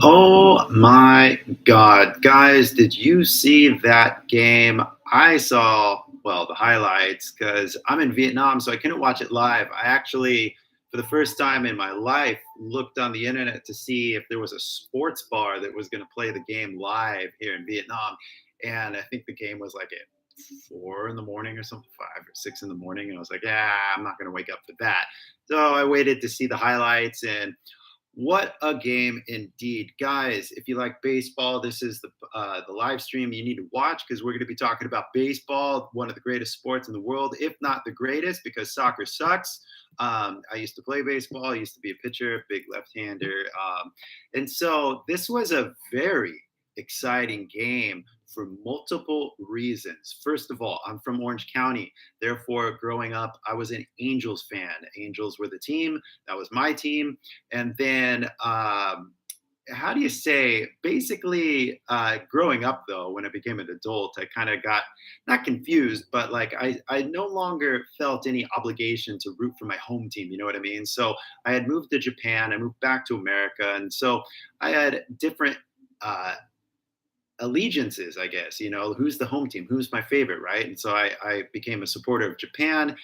Oh my God. Guys, did you see that game? I saw, well, the highlights because I'm in Vietnam, so I couldn't watch it live. I actually, for the first time in my life, looked on the internet to see if there was a sports bar that was going to play the game live here in Vietnam. And I think the game was like at 4 in the morning or something, 5 or 6 in the morning. And I was like, yeah, I'm not going to wake up for that. So I waited to see the highlights, and what a game indeed, guys! If you like baseball, this is the live stream you need to watch because we're going to be talking about baseball, one of the greatest sports in the world, if not the greatest, because soccer sucks. I used to play baseball. I used to be a pitcher, big left-hander, and so this was a very exciting game for multiple reasons. First of all, I'm from Orange County. Therefore, growing up, I was an Angels fan. Angels were the team. That was my team. And then, how do you say, basically, growing up, though, when I became an adult, I kind of got not confused, but like I no longer felt any obligation to root for my home team. You know what I mean? So I had moved to Japan. I moved back to America. And so I had different uh, allegiances, I guess. Who's the home team? Who's my favorite, right? And so I became a supporter of Japan.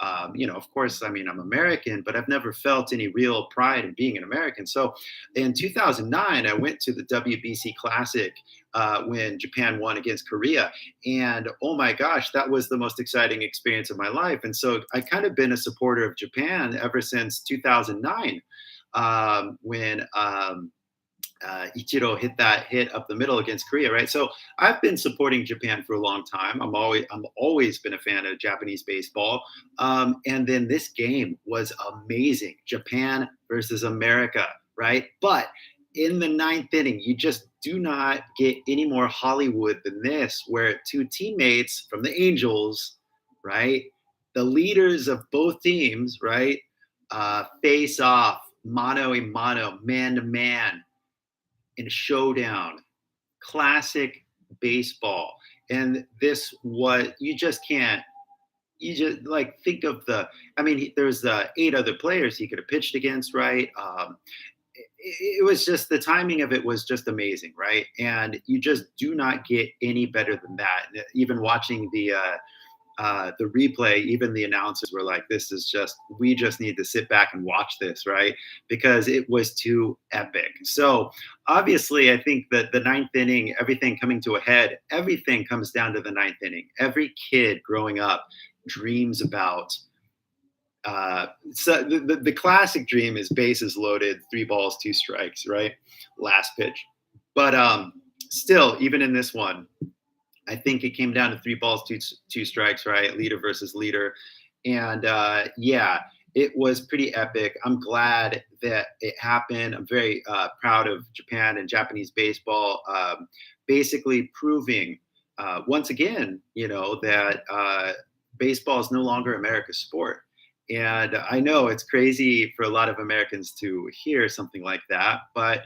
Of course, I mean, I'm American, but I've never felt any real pride in being an American. So in 2009, I went to the WBC Classic when Japan won against Korea. And oh my gosh, that was the most exciting experience of my life. And so I kind of been a supporter of Japan ever since 2009 when Ichiro hit that hit up the middle against Korea, right? So I've been supporting Japan for a long time. I'm always been a fan of Japanese baseball, and then this game was amazing. Japan versus America, right? But in the ninth inning, you just do not get any more Hollywood than this, where two teammates from the Angels, right, the leaders of both teams, right, face off mano a mano, man to man in a showdown, classic baseball. And this, what you just can't, you just like think of the, I mean, there's 8 other players he could have pitched against, right? It was just the timing of it was just amazing, right? And you just do not get any better than that. Even watching the replay, even the announcers were like, "This is just, we just need to sit back and watch this," right? Because it was too epic. So obviously, I think that the ninth inning, everything coming to a head, everything comes down to the ninth inning. Every kid growing up dreams about. So the classic dream is bases loaded, 3 balls, 2 strikes, right? Last pitch. But still, even in this one, I think it came down to 3 balls, two strikes, right? Leader versus leader, and yeah, it was pretty epic. I'm glad that it happened. I'm very proud of Japan and Japanese baseball, basically proving once again, that baseball is no longer America's sport. And I know it's crazy for a lot of Americans to hear something like that, but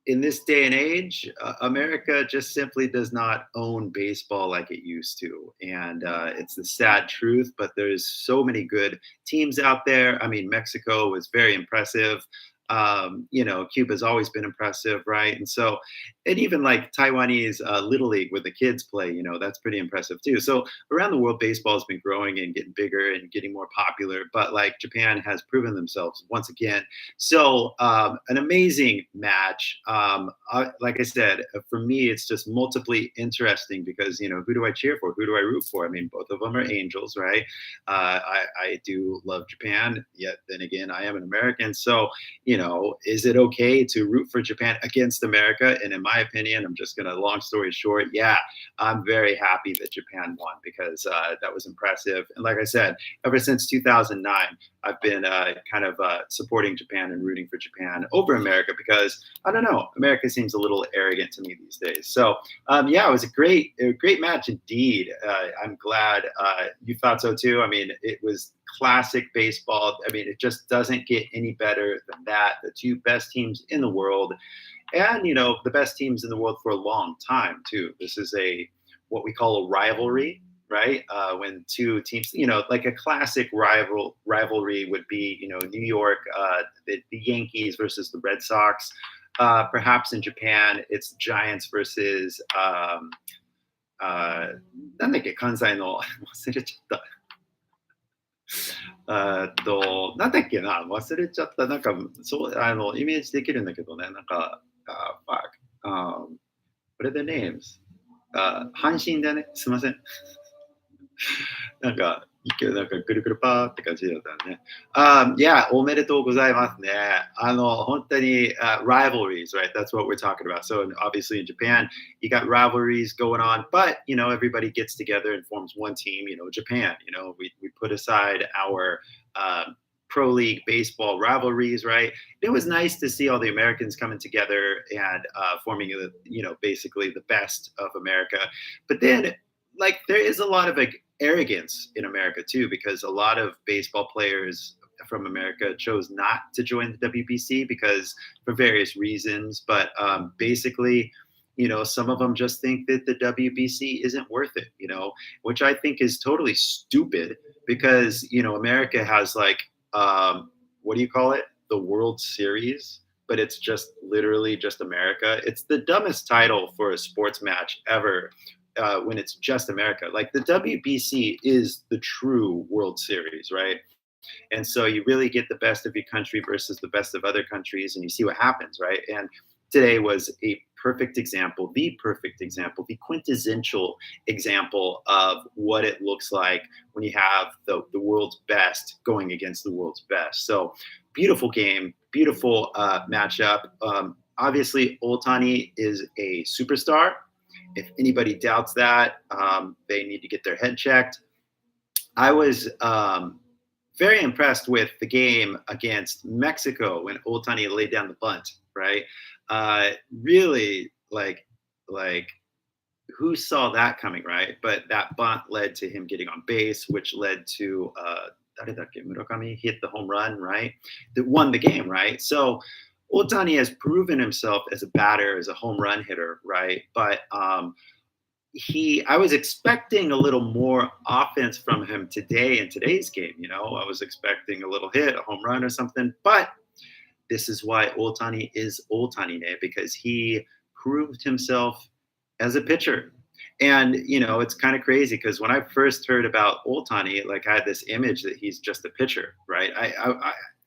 in this day and age, America just simply does not own baseball like it used to. And it's the sad truth, but there's so many good teams out there. I mean, Mexico was very impressive. Cuba's always been impressive, right? And so, and even like Taiwanese Little League where the kids play, that's pretty impressive too. So around the world, baseball has been growing and getting bigger and getting more popular. But like Japan has proven themselves once again. So an amazing match. Like I said, for me, it's just multiply interesting because who do I cheer for? Who do I root for? I mean, both of them are angels, right? I do love Japan. Yet then again, I am an American. So is it okay to root for Japan against America? And in my opinion, I'm just going to, long story short, yeah, I'm very happy that Japan won because that was impressive. And like I said, ever since 2009, I've been kind of supporting Japan and rooting for Japan over America because I don't know, America seems a little arrogant to me these days. So yeah, it was a great match indeed. I'm glad you thought so too. I mean, it was classic baseball. I mean, it just doesn't get any better than that. The two best teams in the world, and the best teams in the world for a long time too. This is a what we call a rivalry. right? When two teams, like a classic rivalry would be, New York, the Yankees versus the Red Sox. Perhaps in Japan, it's Giants versus なんだっけ、関西の忘れちゃった。なんだっけな、忘れちゃった。なんか、そう、イメージできるんだけどね、なんか、fuck. What are the names? 阪神だね。すいません。なんか、なんかぐるぐるパーって感じだったね。Yeah, おめでとうございますね。本当に、rivalries, right? That's what we're talking about. So obviously in Japan, you got rivalries going on, but, everybody gets together and forms one team, Japan, we put aside our pro league baseball rivalries, right? It was nice to see all the Americans coming together and forming, basically the best of America. But then, like, there is a lot of arrogance in America too, because a lot of baseball players from America chose not to join the WBC because for various reasons. But basically, some of them just think that the WBC isn't worth it, which I think is totally stupid because, America has like, what do you call it? The World Series, but it's just literally just America. It's the dumbest title for a sports match ever. When it's just America, like the WBC is the true World Series, right? And so you really get the best of your country versus the best of other countries, and you see what happens, right? And today was a perfect example, the quintessential example of what it looks like when you have the world's best going against the world's best. So beautiful game, beautiful matchup. Obviously, Ohtani is a superstar. If anybody doubts that, they need to get their head checked. I was very impressed with the game against Mexico when Ohtani laid down the bunt, right? Really, like, who saw that coming, right? But that bunt led to him getting on base, which led to Murakami hit the home run, right? That won the game, right? So Ohtani has proven himself as a batter, as a home run hitter, right? But I was expecting a little more offense from him today in today's game. I was expecting a little hit, a home run or something. But this is why Ohtani is Ohtani, because he proved himself as a pitcher. And, it's kind of crazy because when I first heard about Ohtani, like I had this image that he's just a pitcher, right?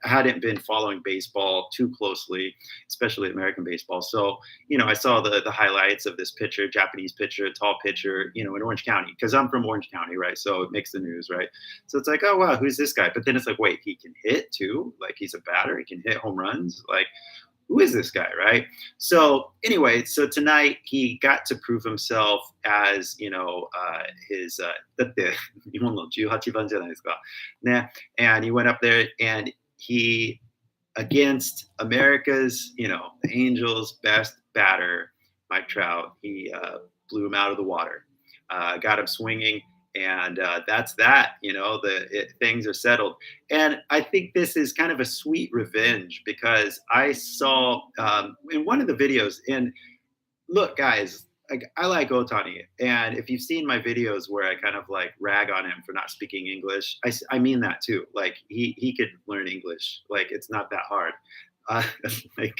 I hadn't been following baseball too closely, especially American baseball. So, I saw the highlights of this pitcher, Japanese pitcher, tall pitcher, in Orange County, because I'm from Orange County, right? So it makes the news, right? So it's like, oh, wow, who's this guy? But then it's like, wait, he can hit too? Like he's a batter, he can hit home runs? Like, who is this guy, right? So anyway, so tonight he got to prove himself as, his, だって日本の18番じゃないですか。ね。And he went up there and he, against America's, the Angels' best batter, Mike Trout, he blew him out of the water, got him swinging. And that's that, things are settled. And I think this is kind of a sweet revenge because I saw in one of the videos, and look, guys, I like Ohtani. And if you've seen my videos where I kind of like rag on him for not speaking English, I mean that too. Like he could learn English. Like it's not that hard. Like,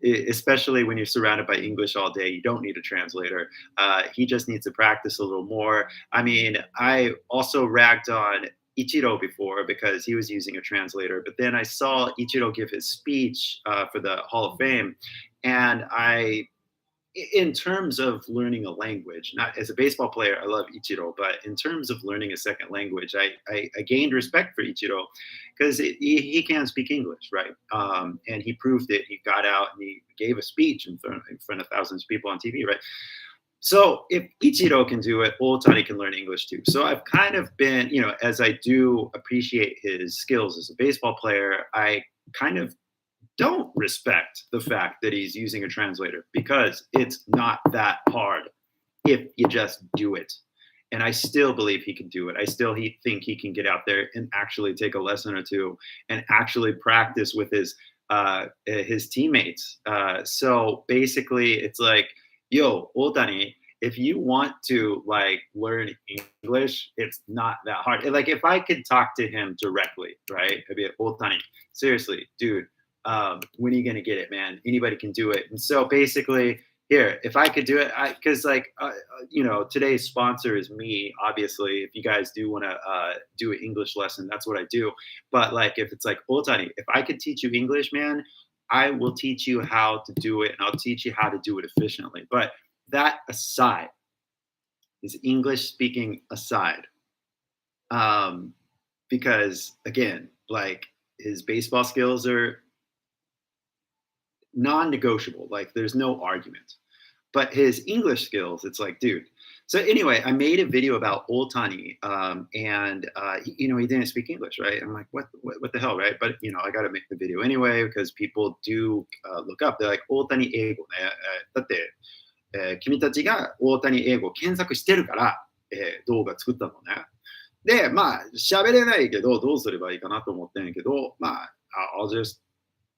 especially when you're surrounded by English all day, you don't need a translator. He just needs to practice a little more. I mean, I also ragged on Ichiro before because he was using a translator, but then I saw Ichiro give his speech for the Hall of Fame, and in terms of learning a language, not as a baseball player, I love Ichiro, but in terms of learning a second language, I gained respect for Ichiro because he can speak English, right? And he proved it. He got out and he gave a speech in front of thousands of people on TV, right? So if Ichiro can do it, Ohtani can learn English too. So I've kind of been, as I do appreciate his skills as a baseball player, I kind of don't respect the fact that he's using a translator because it's not that hard if you just do it. And I still believe he can do it. I still think he can get out there and actually take a lesson or two and actually practice with his teammates. So basically, it's like, yo, Ohtani, if you want to like learn English, it's not that hard. Like if I could talk to him directly, right? I'd be like, Otani, seriously, dude, when are you gonna get it, man? Anybody can do it. And so basically, here, if I could do it, because like today's sponsor is me. Obviously, if you guys do want to do an English lesson, that's what I do. But like if it's like Otani, if I could teach you English, man, I will teach you how to do it, and I'll teach you how to do it efficiently. But that aside, is English speaking aside, because again, like his baseball skills are non-negotiable. Like there's no argument. But his English skills, it's like, dude. So anyway, I made a video about Otani, and he didn't speak English, right? I'm like, what the hell, right? But I got to make the video anyway because people do look up. They're like, Otani 英語ね。だって、君たちが大谷英語を検索してるから、動画作ったのね。で、まあ、喋れないけど、どうすればいいかなと思ってんやけど、まあ、I'll just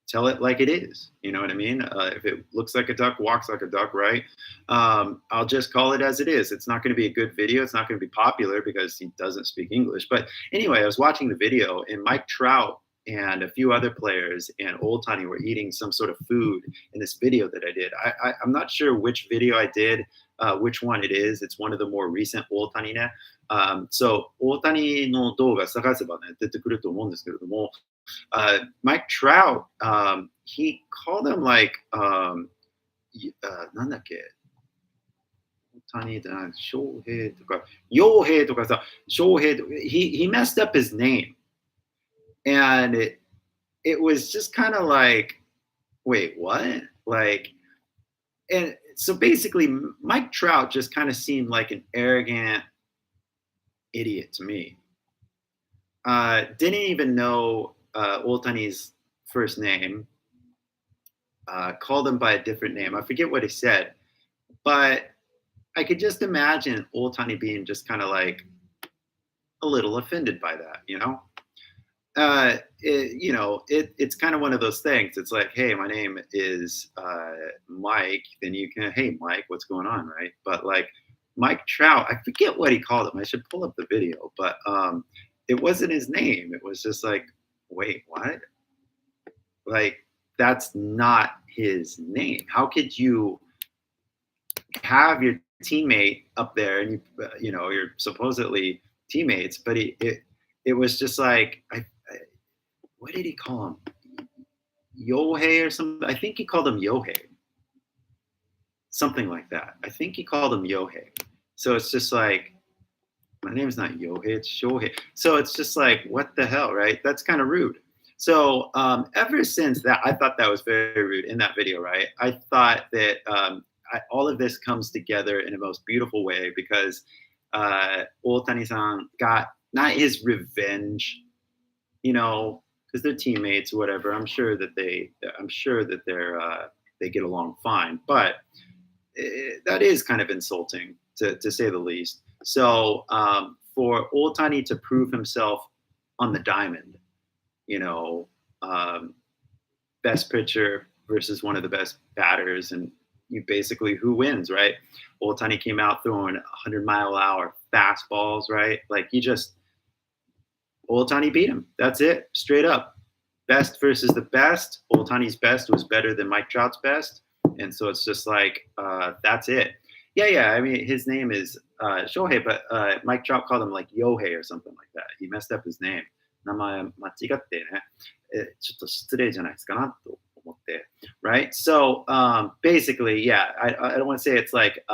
tell it like it is. You know what I mean? If it looks like a duck, walks like a duck, right? I'll just call it as it is. It's not going to be a good video. It's not going to be popular because he doesn't speak English. But anyway, I was watching the video, and Mike Trout and a few other players and Otani were eating some sort of food in this video that I did. I'm not sure which video I did, which one it is. It's one of the more recent Otani ね。So, Otani の動画探せばね、出てくると思うんですけれども、Mike Trout, he called him like, なんだっけ、Otani じゃない、翔平とか、陽平とかさ、翔平とか、he messed up his name. And it was just kind of like, wait, what? Like, and so basically, Mike Trout just kind of seemed like an arrogant idiot to me. Didn't even know Otani's first name. Called him by a different name. I forget what he said, but I could just imagine Otani being just kind of like a little offended by that, it's kind of one of those things. It's like, hey, my name is Mike. Then you can, hey, Mike, what's going on, right? But like Mike Trout, I forget what he called him. I should pull up the video, but it wasn't his name. It was just like, wait, what? Like, that's not his name. How could you have your teammate up there and you're supposedly teammates, but it was just like, what did he call him? Yohei or something? I think he called him Yohei. Something like that. I think he called him Yohei. So it's just like, my name's not Yohei, it's Shohei. So it's just like, what the hell, right? That's kind of rude. So ever since that, I thought that was very rude in that video, right? I thought that all of this comes together in a most beautiful way because Otani-san got not his revenge, because they're teammates or whatever. I'm sure that they get along fine, but that is kind of insulting to say the least. So for Otani to prove himself on the diamond, best pitcher versus one of the best batters, and you basically who wins, right? Otani came out throwing 100-mile-an-hour fastballs, right? Like Otani beat him. That's it, straight up. Best versus the best. Otani's best was better than Mike Trout's best, and so it's just like that's it. Yeah. I mean, his name is Shohei, but Mike Trout called him like Yohei or something like that. He messed up his name. 名前間違ってね、ちょっと失礼じゃないですかなと思って、right? So basically, yeah, I don't want to say it's like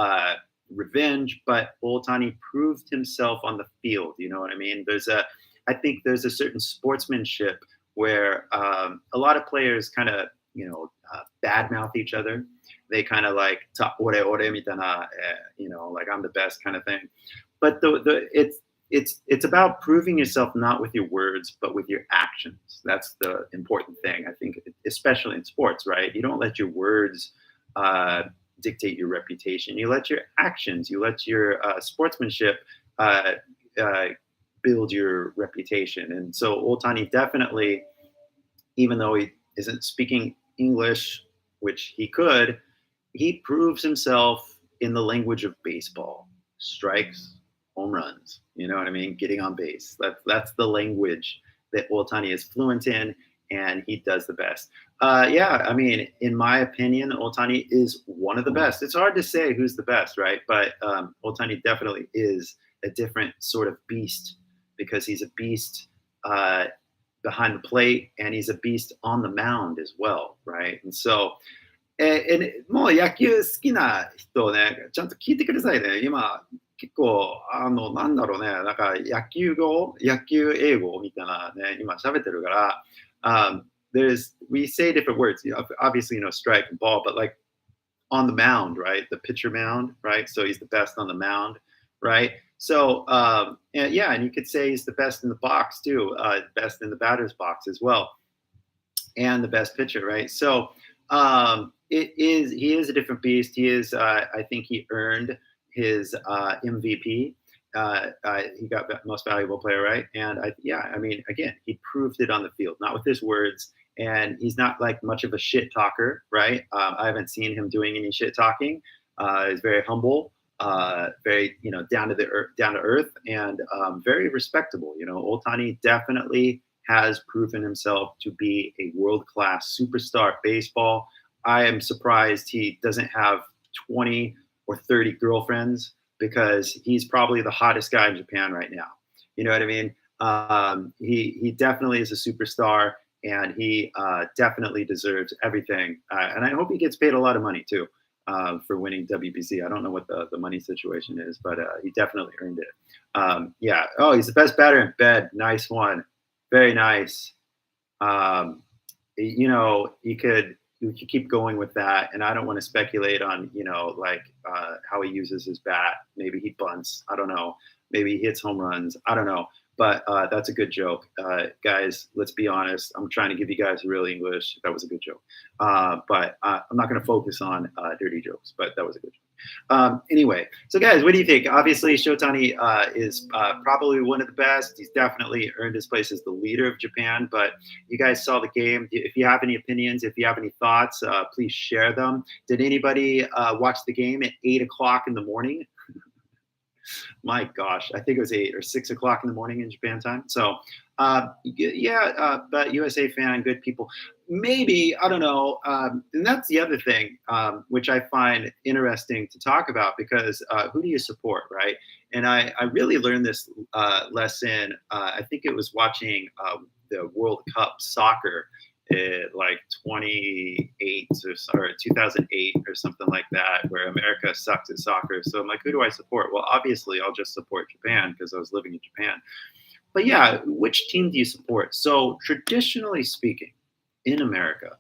revenge, but Otani proved himself on the field. You know what I mean? I think there's a certain sportsmanship where a lot of players kind of, badmouth each other. They kind of like ta ore mitana, like I'm the best kind of thing. But it's about proving yourself not with your words, but with your actions. That's the important thing, I think, especially in sports, right? You don't let your words dictate your reputation. You let your actions, you let your sportsmanship build your reputation. And so Otani definitely, even though he isn't speaking English, which he could, he proves himself in the language of baseball, strikes, home runs. You know what I mean? Getting on base. That's the language that Otani is fluent in, and he does the best. Yeah, I mean, in my opinion, Otani is one of the best. It's hard to say who's the best, right? But Otani definitely is a different sort of beast because he's a beast behind the plate and he's a beast on the mound as well, right? And so, もう野球好きな人ね、ちゃんと聞いてくださいね。今、結構、なんだろうね、なんか野球英語みたいなね、今喋ってるから、we say different words. Obviously, strike and ball, but like on the mound, right? The pitcher mound, right? So he's the best on the mound, right? So, and yeah, and you could say he's the best in the box too, best in the batter's box as well, and the best pitcher, right? So, he is a different beast. He is, I think he earned his MVP. He got most valuable player, right? And I mean, again, he proved it on the field, not with his words. And he's not like much of a shit talker, right? I haven't seen him doing any shit talking. He's very humble, very down to earth, and very respectable. Otani definitely has proven himself to be a world-class superstar at baseball. I am surprised he doesn't have 20 or 30 girlfriends because he's probably the hottest guy in Japan right now. You know what I mean? He definitely is a superstar, and he definitely deserves everything. And I hope he gets paid a lot of money too for winning WBC. I don't know what the money situation is, but he definitely earned it. Yeah. Oh, he's the best batter in bed. Nice one. Very nice. You could keep going with that, and I don't want to speculate on how he uses his bat. Maybe he bunts. I don't know. Maybe he hits home runs. I don't know. But that's a good joke, guys. Let's be honest. I'm trying to give you guys real English. That was a good joke, but I'm not going to focus on dirty jokes. But that was a good joke. Anyway, so guys, what do you think? Obviously, Shotani is probably one of the best. He's definitely earned his place as the leader of Japan. But you guys saw the game. If you have any opinions, if you have any thoughts, please share them. Did anybody watch the game at 8 o'clock in the morning? My gosh, I think it was 8 or 6 o'clock in the morning in Japan time. So, but USA fan, good people. Maybe, I don't know. And that's the other thing, which I find interesting to talk about because who do you support, right? And I really learned this lesson. I think it was watching the World Cup soccer. Like 28 or 2008 or something like that, where America sucks at soccer. So I'm like, who do I support? Well, obviously, I'll just support Japan because I was living in Japan. But yeah, which team do you support? So traditionally speaking, in America,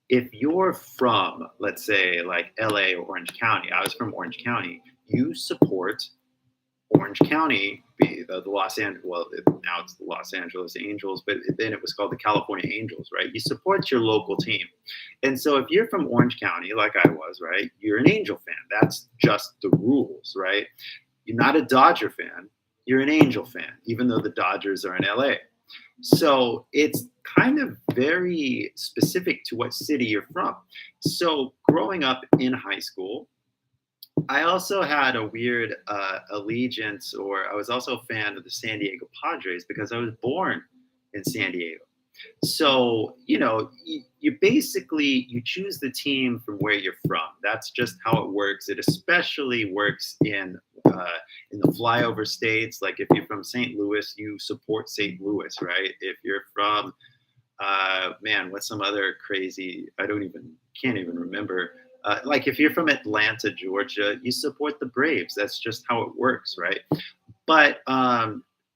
if you're from, let's say, like LA or Orange County, I was from Orange County, you support Orange County, the Los Angeles, well, now it's the Los Angeles Angels, but then it was called the California Angels, right? You support your local team. And so if you're from Orange County, like I was, right, you're an Angel fan. That's just the rules, right? You're not a Dodger fan. You're an Angel fan, even though the Dodgers are in LA. So it's kind of very specific to what city you're from. So growing up in high school, I also had a weird allegiance, or I was also a fan of the San Diego Padres because I was born in San Diego. So, you basically, you choose the team from where you're from. That's just how it works. It especially works in the flyover states. Like if you're from St. Louis, you support St. Louis, right? If you're from, what's some other crazy, can't even remember. Like if you're from Atlanta, Georgia, you support the Braves. That's just how it works, right? But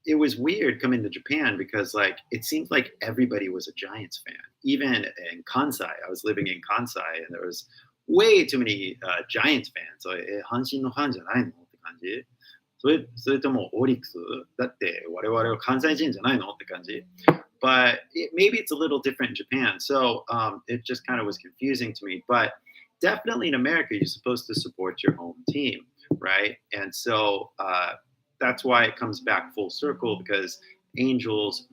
it was weird coming to Japan because it seemed like everybody was a Giants fan. Even in Kansai, I was living in Kansai, and there was way too many Giants fans. So 阪神のファンじゃないのって感じ。それともオリックスだって我々は関西人じゃないのって感じ。But maybe it's a little different in Japan. So it just kind of was confusing to me. But definitely in America, you're supposed to support your home team, right? And so that's why it comes back full circle because Angels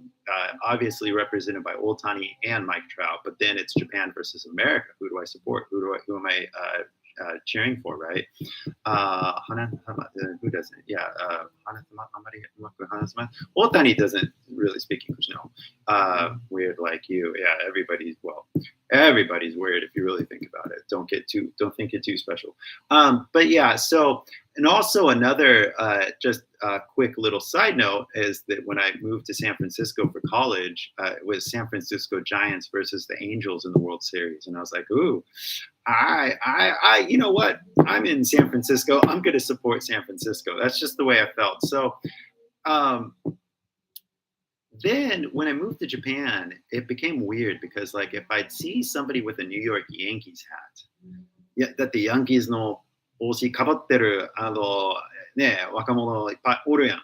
obviously represented by Otani and Mike Trout, but then it's Japan versus America. Who do I support? Who am I cheering for, right? Who doesn't? Yeah, Otani doesn't really speak English, no. Weird like you. Yeah, everybody's weird if you really think about it. Don't think it too special. But yeah, so, and also another just quick little side note is that when I moved to San Francisco for college, it was San Francisco Giants versus the Angels in the World Series, and I was like, ooh, you know what? I'm in San Francisco. I'm going to support San Francisco. That's just the way I felt. So then when I moved to Japan, it became weird because like if I'd see somebody with a New York Yankees hat, いや、だってヤンキーズの帽子かぶってる若者いっぱいおるやん.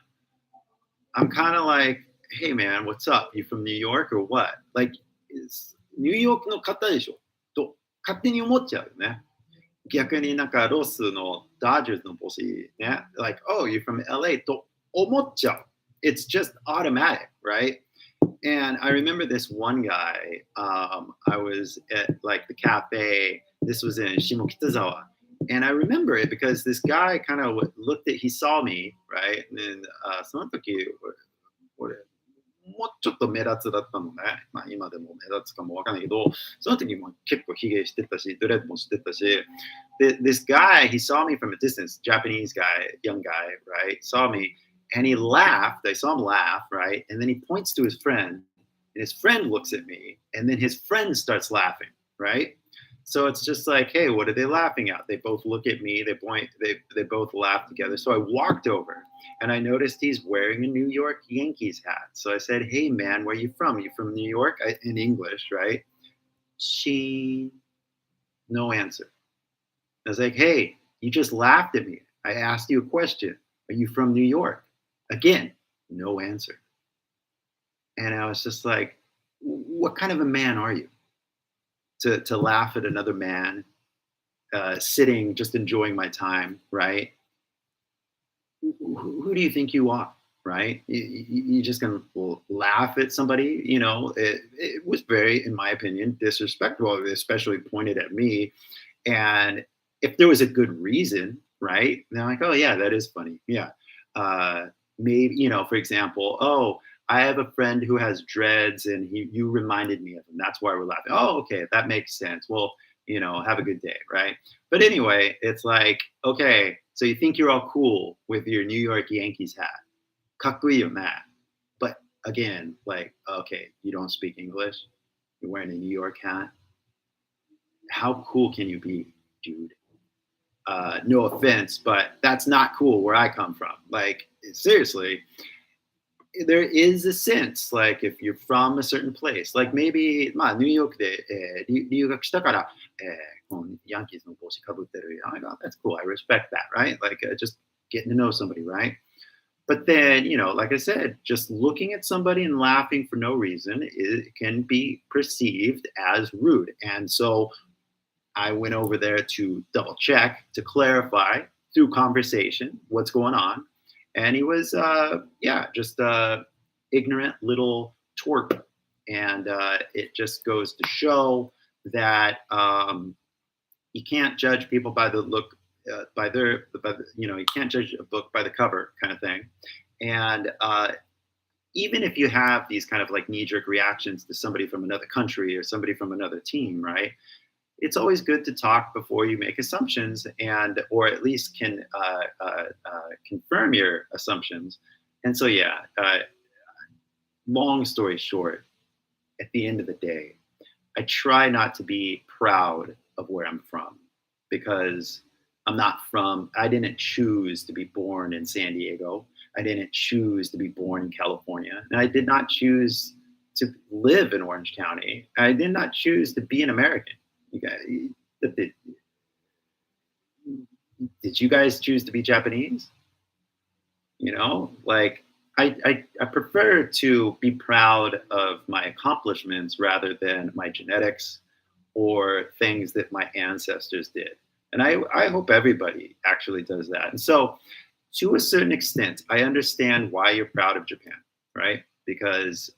I'm kind of like, hey man, what's up? You from New York or what? Like, ニューヨークの方でしょと勝手に思っちゃうよね。逆になんかロスのダージャーズの帽子ね、like, oh, you're from LA と思っちゃう. It's just automatic, right? And I remember this one guy, I was at like the cafe, this was in Shimokitazawa. And I remember it because this guy kind of he saw me, right? And then その時、俺、もうちょっと目立つだったのね。まあ今でも目立つかもわかんないけど、その時も結構ヒゲしてたし、ドレッドもしてたし、this guy, he saw me from a distance, Japanese guy, young guy, right? Saw me and he laughed. I saw him laugh, right? And then he points to his friend and his friend looks at me and then his friend starts laughing, right? So it's just like, hey, what are they laughing at? They both look at me, they point, they both laugh together. So I walked over and I noticed he's wearing a New York Yankees hat. So I said, hey man, where are you from? You from New York? In English, right? No answer. I was like, hey, you just laughed at me. I asked you a question. Are you from New York? Again, no answer. And I was just like, what kind of a man are you? To laugh at another man, sitting, just enjoying my time, right? Who do you think you are, right? You just gonna laugh at somebody, you know? It was very, in my opinion, disrespectful, especially pointed at me. And if there was a good reason, right? They're like, oh yeah, that is funny, yeah. Maybe, you know, for example, oh, I have a friend who has dreads and you reminded me of him. That's why we're laughing. Oh, okay, that makes sense. Well, you know, have a good day, right? But anyway, it's like, okay, so you think you're all cool with your New York Yankees hat. かっこいいよね. But again, like, okay, you don't speak English. You're wearing a New York hat. How cool can you be, dude? No offense, but that's not cool where I come from. Like, seriously. There is a sense, like if you're from a certain place, like maybe, まあ、ニューヨークで、留学したから、このヤンキーズの帽子かぶってる。Oh, that's cool. I respect that, right? Like just getting to know somebody, right? But then, you know, like I said, just looking at somebody and laughing for no reason, it can be perceived as rude. And so I went over there to double check, to clarify through conversation what's going on. And he was, just ignorant little twerp. And it just goes to show that you can't judge people by the look, you can't judge a book by the cover kind of thing. And even if you have these kind of like knee-jerk reactions to somebody from another country or somebody from another team, right? It's always good to talk before you make assumptions or at least can confirm your assumptions. And so, yeah, long story short, at the end of the day, I try not to be proud of where I'm from because I didn't choose to be born in San Diego. I didn't choose to be born in California. And I did not choose to live in Orange County. I did not choose to be an American. You guys, did you guys choose to be Japanese? You know, like I prefer to be proud of my accomplishments rather than my genetics or things that my ancestors did. And I hope everybody actually does that. And so to a certain extent, I understand why you're proud of Japan, right? Because,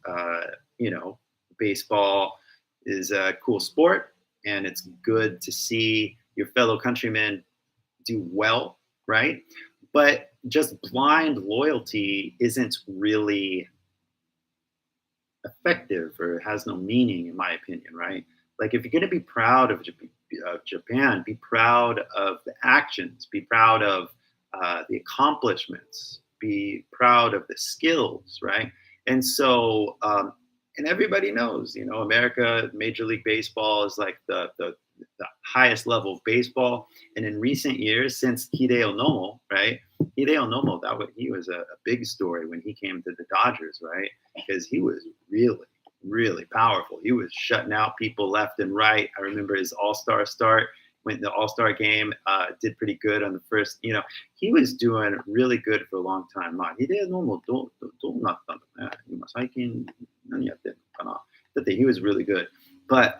baseball is a cool sport. And it's good to see your fellow countrymen do well, right? But just blind loyalty isn't really effective, or it has no meaning, in my opinion, right? Like, if you're going to be proud of Japan, be proud of the actions, be proud of the accomplishments, be proud of the skills, right? And so, and everybody knows, America, Major League Baseball is like the highest level of baseball. And in recent years, since Hideo Nomo, right? Hideo Nomo, he was a big story when he came to the Dodgers, right? Because he was really, really powerful. He was shutting out people left and right. I remember his All-Star start, went in the All-Star game, did pretty good on the first, he was doing really good for a long time. まあ、Hideo Nomo どうなったんだね。今最近何やってんのかな。だって he was really good. But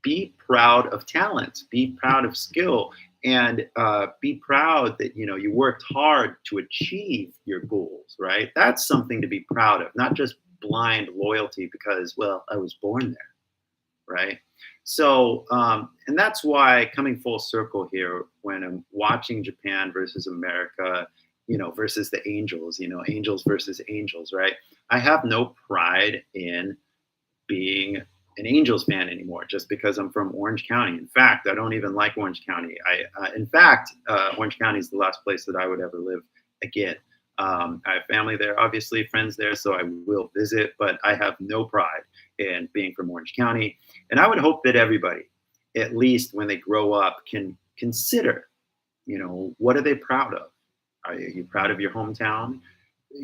be proud of talent, be proud of skill, and be proud that you worked hard to achieve your goals, right? That's something to be proud of, not just blind loyalty because, well, I was born there, right? So, and that's why, coming full circle here, when I'm watching Japan versus America, versus the Angels, Angels versus Angels, right? I have no pride in being an Angels fan anymore just because I'm from Orange County. In fact, I don't even like Orange County. Orange County is the last place that I would ever live again. I have family there, obviously, friends there, so I will visit, but I have no pride in being from Orange County. And I would hope that everybody, at least when they grow up, can consider, what are they proud of? Are you proud of your hometown?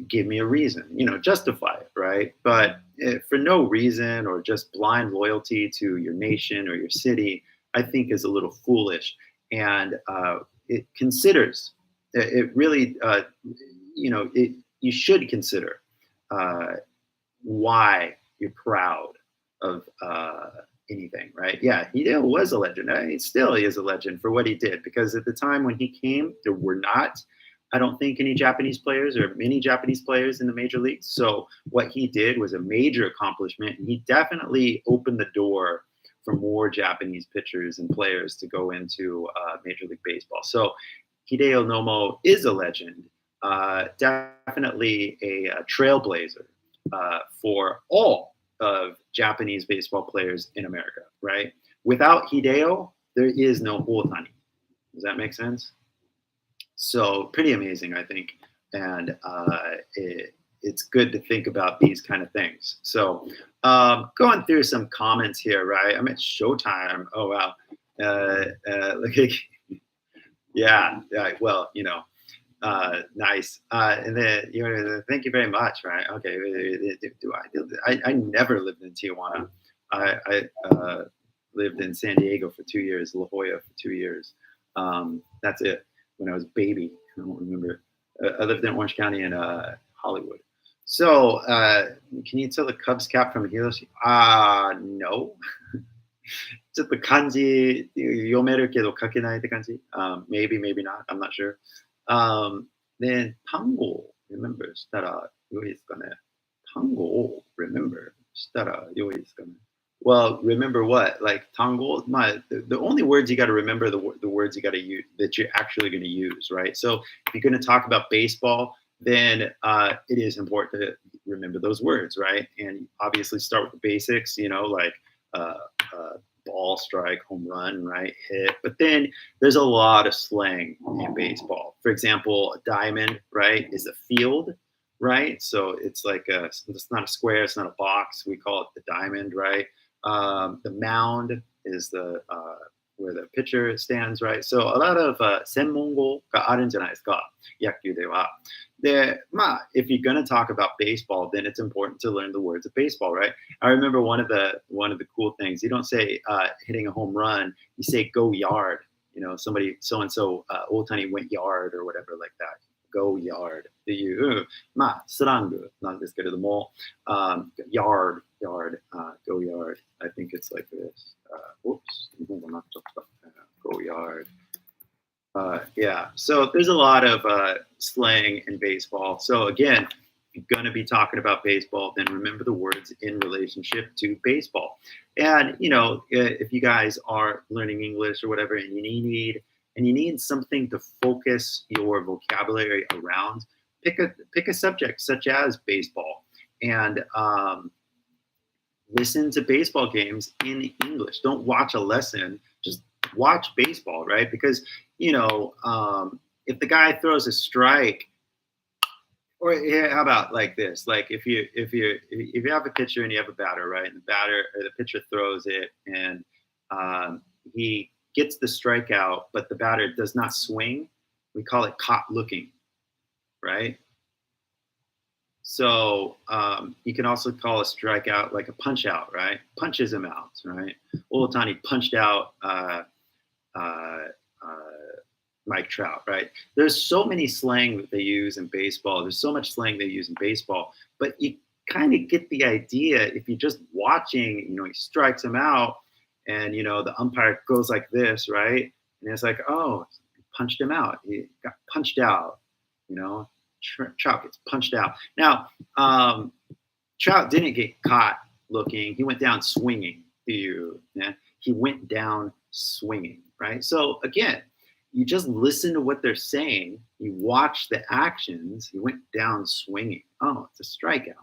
Give me a reason, justify it, right? But for no reason, or just blind loyalty to your nation or your city, I think is a little foolish. And it really, you should consider why you're proud of anything, right? Yeah, he was a legend. Still, he is a legend for what he did, because at the time when he came, there were not, I don't think, any Japanese players or many Japanese players in the major leagues. So what he did was a major accomplishment, and he definitely opened the door for more Japanese pitchers and players to go into Major League Baseball. So Hideo Nomo is a legend, definitely a trailblazer for all of Japanese baseball players in America, right? Without Hideo, there is no Ohtani. Does that make sense? So pretty amazing, I think. And it's good to think about these kind of things. So going through some comments here, right? I'm at Showtime. Oh, wow. Yeah, well, nice. And then, thank you very much, right? Okay. I never lived in Tijuana. I lived in San Diego for 2 years, La Jolla for 2 years. That's it. When I was a baby, I don't remember. I lived in Orange County and Hollywood. So, can you tell the Cubs cap from Hiroshi? No. ちょっと漢字読めるけど書けないって感じ? Maybe, maybe not. I'm not sure. Then 単語を remember したら良いですかね? 単語を remember したら良いですかね? Well, remember what? Like tango? The only words you got to remember the words you got to use that you're actually going to use, right? So if you're going to talk about baseball, then it is important to remember those words, right? And obviously start with the basics, like ball, strike, home run, right? Hit. But then there's a lot of slang in baseball. For example, a diamond, right, is a field, right? So it's like it's not a square, it's not a box. We call it the diamond, right? The mound is the where the pitcher stands, right? So a lot of 専門語があるんじゃないですか、野球では。で、if you're going to talk about baseball, then it's important to learn the words of baseball, right? I remember one of the cool things. You don't say hitting a home run, you say go yard. Somebody so and so Ohtani went yard or whatever like that. Go yard っていう、スラングなんですけれども、yard, go yard. I think it's like this. Oops, 日本語になっちゃった。Go yard. Yeah, so there's a lot of slang in baseball. So again, you're going to be talking about baseball, then remember the words in relationship to baseball. And, if you guys are learning English or whatever, and you need something to focus your vocabulary around, pick a subject such as baseball, and listen to baseball games in English. Don't watch a lesson, just watch baseball, right? Because, if the guy throws a strike, or how about like this? Like if you have a pitcher and you have a batter, right? And the pitcher throws it, and he gets the strikeout, but the batter does not swing. We call it caught looking, right? So you can also call a strikeout like a punch out, right? Punches him out, right? Ohtani punched out Mike Trout, right? There's so many slang that they use in baseball. There's so much slang they use in baseball, but you kind of get the idea if you're just watching. He strikes him out, and the umpire goes like this, right? And it's like, oh, he punched him out. He got punched out. Trout gets punched out. Now, Trout didn't get caught looking. He went down swinging. He went down swinging, right? So again, you just listen to what they're saying. You watch the actions. He went down swinging. Oh, it's a strikeout,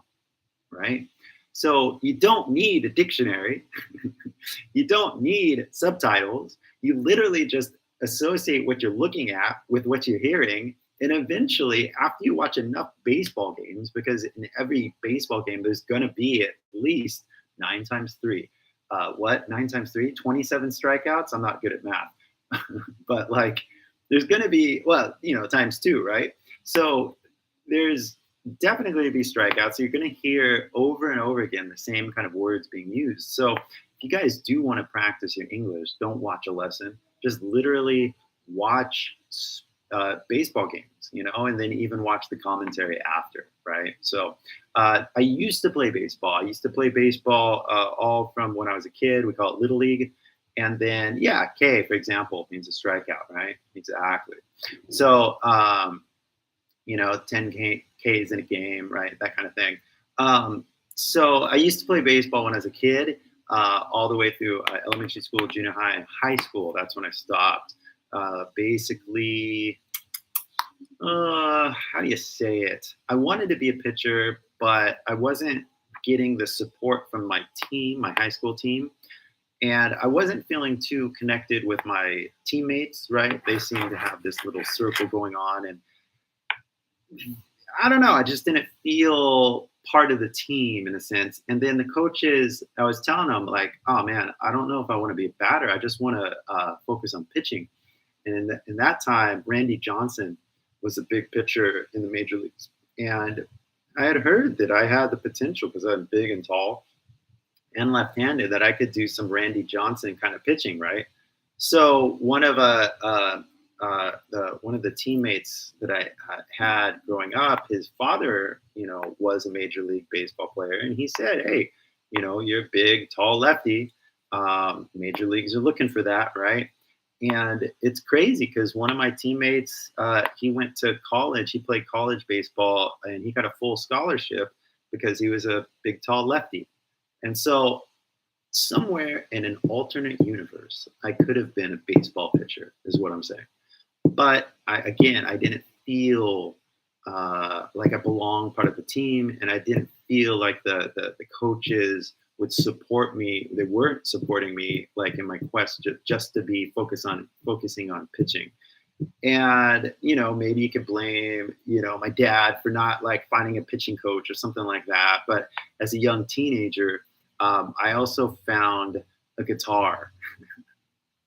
right? So you don't need a dictionary. You don't need subtitles. You literally just associate what you're looking at with what you're hearing. And eventually, after you watch enough baseball games, because in every baseball game, there's going to be at least 9 times 3. 9 times 3? 27 strikeouts? I'm not good at math. But there's going to be, times 2, right? So there's definitely going to be strikeouts. So you're going to hear over and over again the same kind of words being used. So if you guys do want to practice your English, don't watch a lesson. Just literally watch baseball games, and then even watch the commentary after, right? So I used to play baseball. All from when I was a kid. We call it Little League. And then, K, for example, means a strikeout, right? Exactly. So, 10 Ks in a game, right? That kind of thing. So I used to play baseball when I was a kid, all the way through elementary school, junior high, and high school. That's when I stopped. Basically, how do you say it? I wanted to be a pitcher, but I wasn't getting the support from my team, my high school team. And I wasn't feeling too connected with my teammates, right? They seemed to have this little circle going on. And I don't know, I just didn't feel part of the team in a sense. And then the coaches, I was telling them like, oh man, I don't know if I want to be a batter. I just want to focus on pitching. And in that time, Randy Johnson was a big pitcher in the major leagues. And I had heard that I had the potential, because I'm big and tall and left-handed, that I could do some Randy Johnson kind of pitching, right? So one of the teammates that I had growing up, his father, was a major league baseball player, and he said, "Hey, you're a big, tall lefty. Major leagues are looking for that, right?" And it's crazy because one of my teammates, he went to college. He played college baseball, and he got a full scholarship because he was a big, tall lefty. And so somewhere in an alternate universe, I could have been a baseball pitcher, is what I'm saying. But I didn't feel like I belonged part of the team, and I didn't feel like the coaches would support me. They weren't supporting me like in my quest just to be focusing on pitching. And, maybe you could blame, my dad for not like finding a pitching coach or something like that. But as a young teenager, I also found a guitar.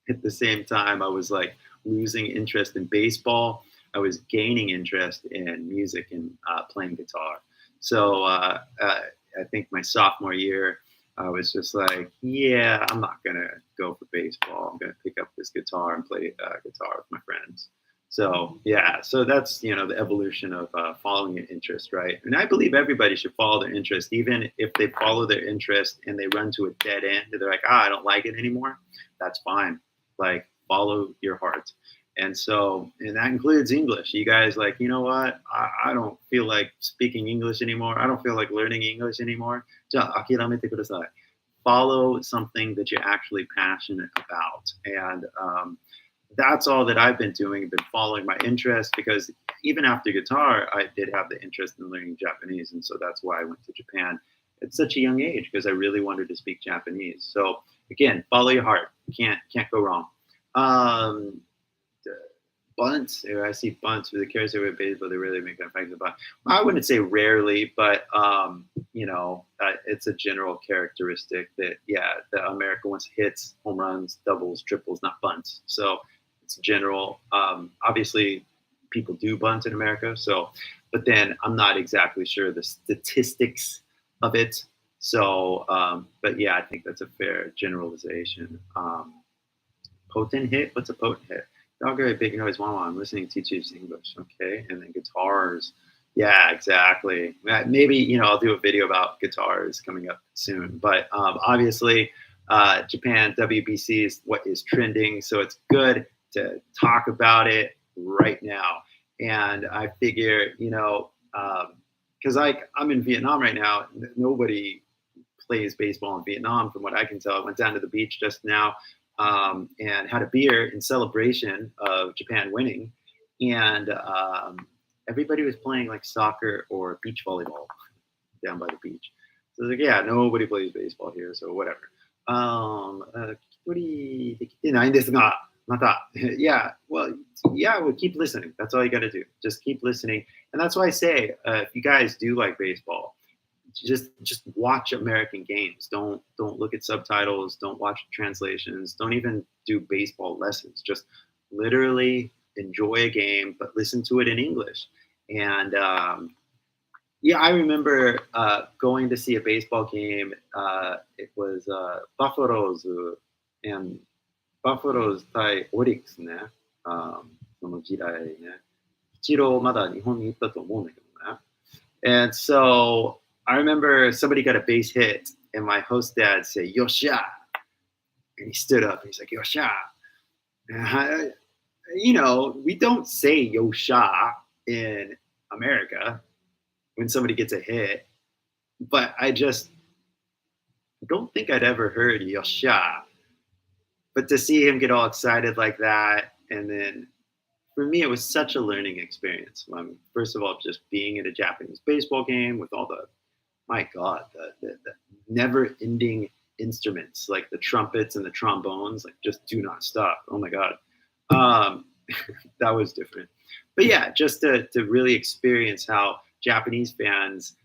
At the same time, I was like losing interest in baseball. I was gaining interest in music and playing guitar. So I think my sophomore year, I was just like, yeah, I'm not going to go for baseball. I'm going to pick up this guitar and play guitar with my friends. So, so that's, the evolution of following your interest, right? And I believe everybody should follow their interest, even if they follow their interest and they run to a dead end. They're like, I don't like it anymore. That's fine. Like, follow your heart. And so, and that includes English. You guys like, you know what? I don't feel like speaking English anymore. I don't feel like learning English anymore. じゃあ、諦めてください. Follow something that you're actually passionate about. And that's all that I've been doing. I've been following my interest because even after guitar, I did have the interest in learning Japanese. And so that's why I went to Japan at such a young age, because I really wanted to speak Japanese. So again, follow your heart. Can't go wrong. Bunts. I see bunts with the character with baseball. They really make an effect. I wouldn't say rarely, but it's a general characteristic that the America wants hits, home runs, doubles, triples, not bunts. So it's general. Obviously, people do bunt in America. So, but then I'm not exactly sure the statistics of it. So, but yeah, I think that's a fair generalization. Potent hit. What's a potent hit? Dog a big noise. Wow, I'm listening to teachers English. Okay, and then guitars. Yeah, exactly. Maybe I'll do a video about guitars coming up soon. But obviously, Japan WBC is what is trending, so it's good to talk about it right now. And I figure, because I'm in Vietnam right now, nobody plays baseball in Vietnam, from what I can tell. I went down to the beach just now. And had a beer in celebration of Japan winning, and everybody was playing like soccer or beach volleyball down by the beach. So I was like, yeah, nobody plays baseball here, so whatever. Well, keep listening. That's all you got to do. Just keep listening, and that's why I say, if you guys do like baseball, just watch American games. Don't look at subtitles. Don't watch translations. Don't even do baseball lessons. Just literally enjoy a game, but listen to it in English. And I remember going to see a baseball game. It was Buffaloes and Buffaloes 対オリックスね。その時代ね。一郎まだ日本に行ったと思うんだけどね。And so I remember somebody got a base hit, and my host dad said, "Yosha," and he stood up and he's like, "Yosha." And we don't say "Yosha" in America when somebody gets a hit, but I just don't think I'd ever heard "Yosha." But to see him get all excited like that, and then for me, it was such a learning experience. First of all, just being at a Japanese baseball game with all the my God, the never-ending instruments, like the trumpets and the trombones, like just do not stop. Oh my God. That was different. But yeah, just to really experience how Japanese fans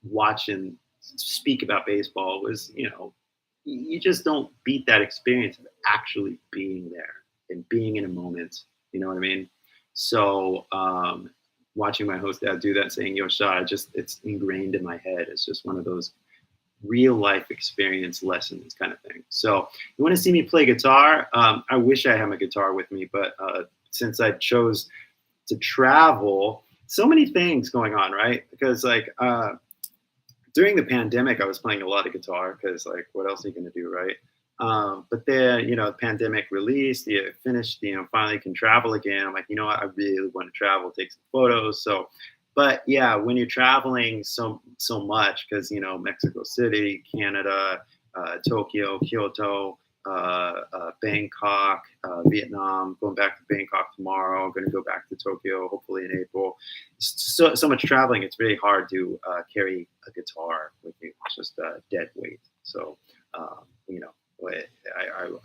watch and speak about baseball was, you just don't beat that experience of actually being there and being in a moment. You know what I mean? So, watching my host dad do that, saying "Yosha," it's ingrained in my head. It's just one of those real life experience lessons kind of thing. So you want to see me play guitar? I wish I had my guitar with me, but since I chose to travel, so many things going on, right? Because during the pandemic, I was playing a lot of guitar because what else are you going to do, right? But then, the pandemic released, finished, finally can travel again. I'm like, you know what? I really want to travel, take some photos. So, but yeah, when you're traveling so much, because, Mexico City, Canada, Tokyo, Kyoto, Bangkok, Vietnam, going back to Bangkok tomorrow, going to go back to Tokyo, hopefully in April. So much traveling. It's very hard to carry a guitar with you. It's just dead weight. So,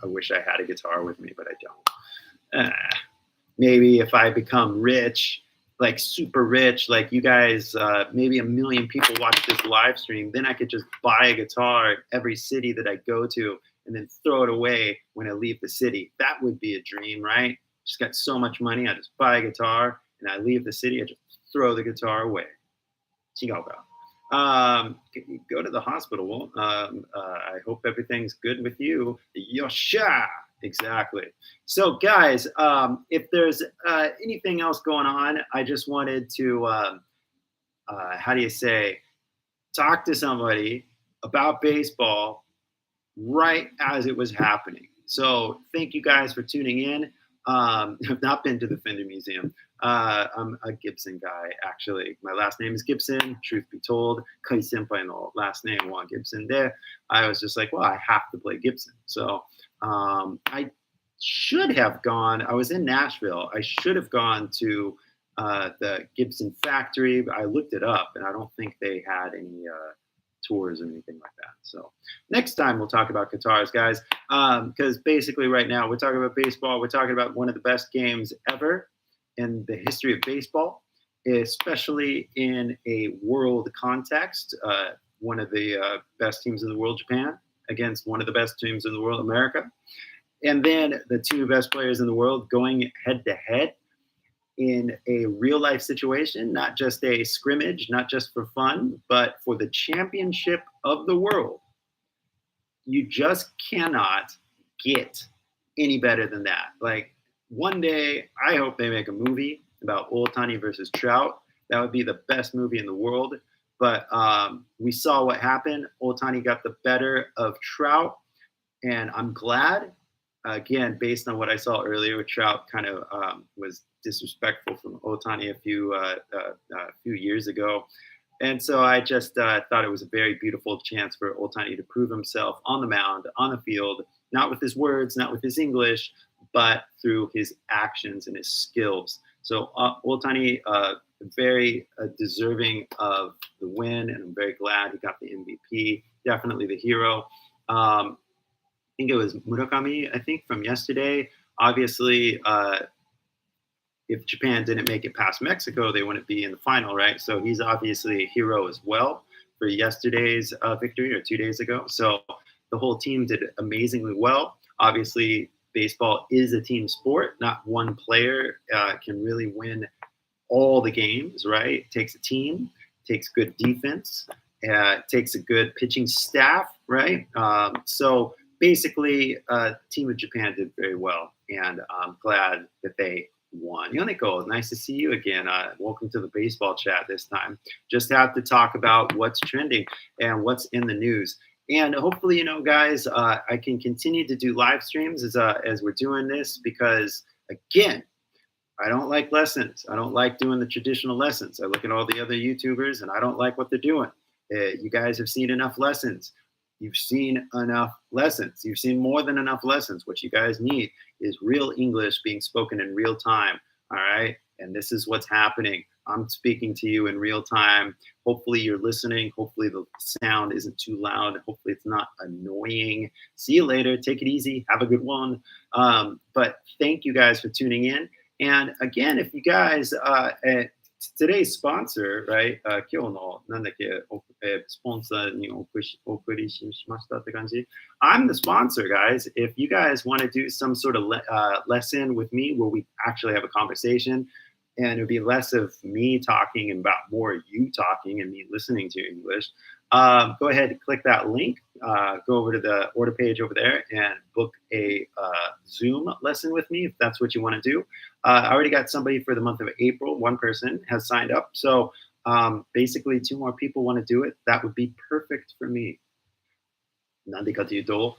I wish I had a guitar with me, but I don't. Maybe if I become rich, like super rich, like you guys, maybe 1 million people watch this live stream, then I could just buy a guitar at every city that I go to and then throw it away when I leave the city. That would be a dream, right? Just got so much money, I just buy a guitar and I leave the city, I just throw the guitar away. 違うか。Go to the hospital. I hope everything's good with you. Yosha! Exactly. So, guys, if there's anything else going on, I just wanted to, talk to somebody about baseball right as it was happening. So, thank you guys for tuning in. I've not been to the Fender Museum. I'm a Gibson guy, actually. My last name is Gibson, truth be told. ky senpai no last name was Gibson there. I was just like, well, I have to play Gibson. So I should have gone. I was in Nashville. I should have gone to the Gibson factory. I looked it up, and I don't think they had any tours or anything like that. So next time we'll talk about guitars, guys, because basically right now we're talking about baseball. We're talking about one of the best games ever in the history of baseball, especially in a world context. One of the best teams in the world, Japan, against one of the best teams in the world, America. And then the two best players in the world going head to head in a real life situation, not just a scrimmage, not just for fun, but for the championship of the world. You just cannot get any better than that. Like, one day, I hope they make a movie about Ohtani versus Trout. That would be the best movie in the world. But we saw what happened. Ohtani got the better of Trout, and I'm glad. Again, based on what I saw earlier, with Trout kind of was disrespectful from Ohtani a few years ago. And so I just thought it was a very beautiful chance for Ohtani to prove himself on the mound, on the field, not with his words, not with his English, but through his actions and his skills. So Ohtani, very deserving of the win, and I'm very glad he got the MVP. Definitely the hero. I think it was Murakami, I think, from yesterday. Obviously, if Japan didn't make it past Mexico, they wouldn't be in the final, right? So he's obviously a hero as well for yesterday's victory, or 2 days ago. So the whole team did amazingly well. Obviously, baseball is a team sport. Not one player can really win all the games, right? It takes a team, takes good defense, takes a good pitching staff, right? So basically, team of Japan did very well, and I'm glad that they won. Yoneko, nice to see you again. Welcome to the baseball chat this time. Just have to talk about what's trending and what's in the news. And hopefully, you know, guys, I can continue to do live streams as we're doing this, because, again, I don't like lessons. I don't like doing the traditional lessons. I look at all the other YouTubers, and I don't like what they're doing. You guys have seen enough lessons. You've seen enough lessons. You've seen more than enough lessons. What you guys need is real English being spoken in real time, all right? And this is what's happening. I'm speaking to you in real time. Hopefully you're listening. Hopefully the sound isn't too loud. Hopefully it's not annoying. See you later. Take it easy. Have a good one. But thank you guys for tuning in. And again, if you guys, today's sponsor, right? 今日のなんだっけ、スポンサーにお送りしましたって感じ。I'm the sponsor, guys. If you guys want to do some sort of lesson with me where we actually have a conversation, and it would be less of me talking and about more you talking and me listening to your English, go ahead and click that link. Go over to the order page over there and book a Zoom lesson with me if that's what you want to do. I already got somebody for the month of April. One person has signed up. So basically 2 more people want to do it. That would be perfect for me. なんでかというと,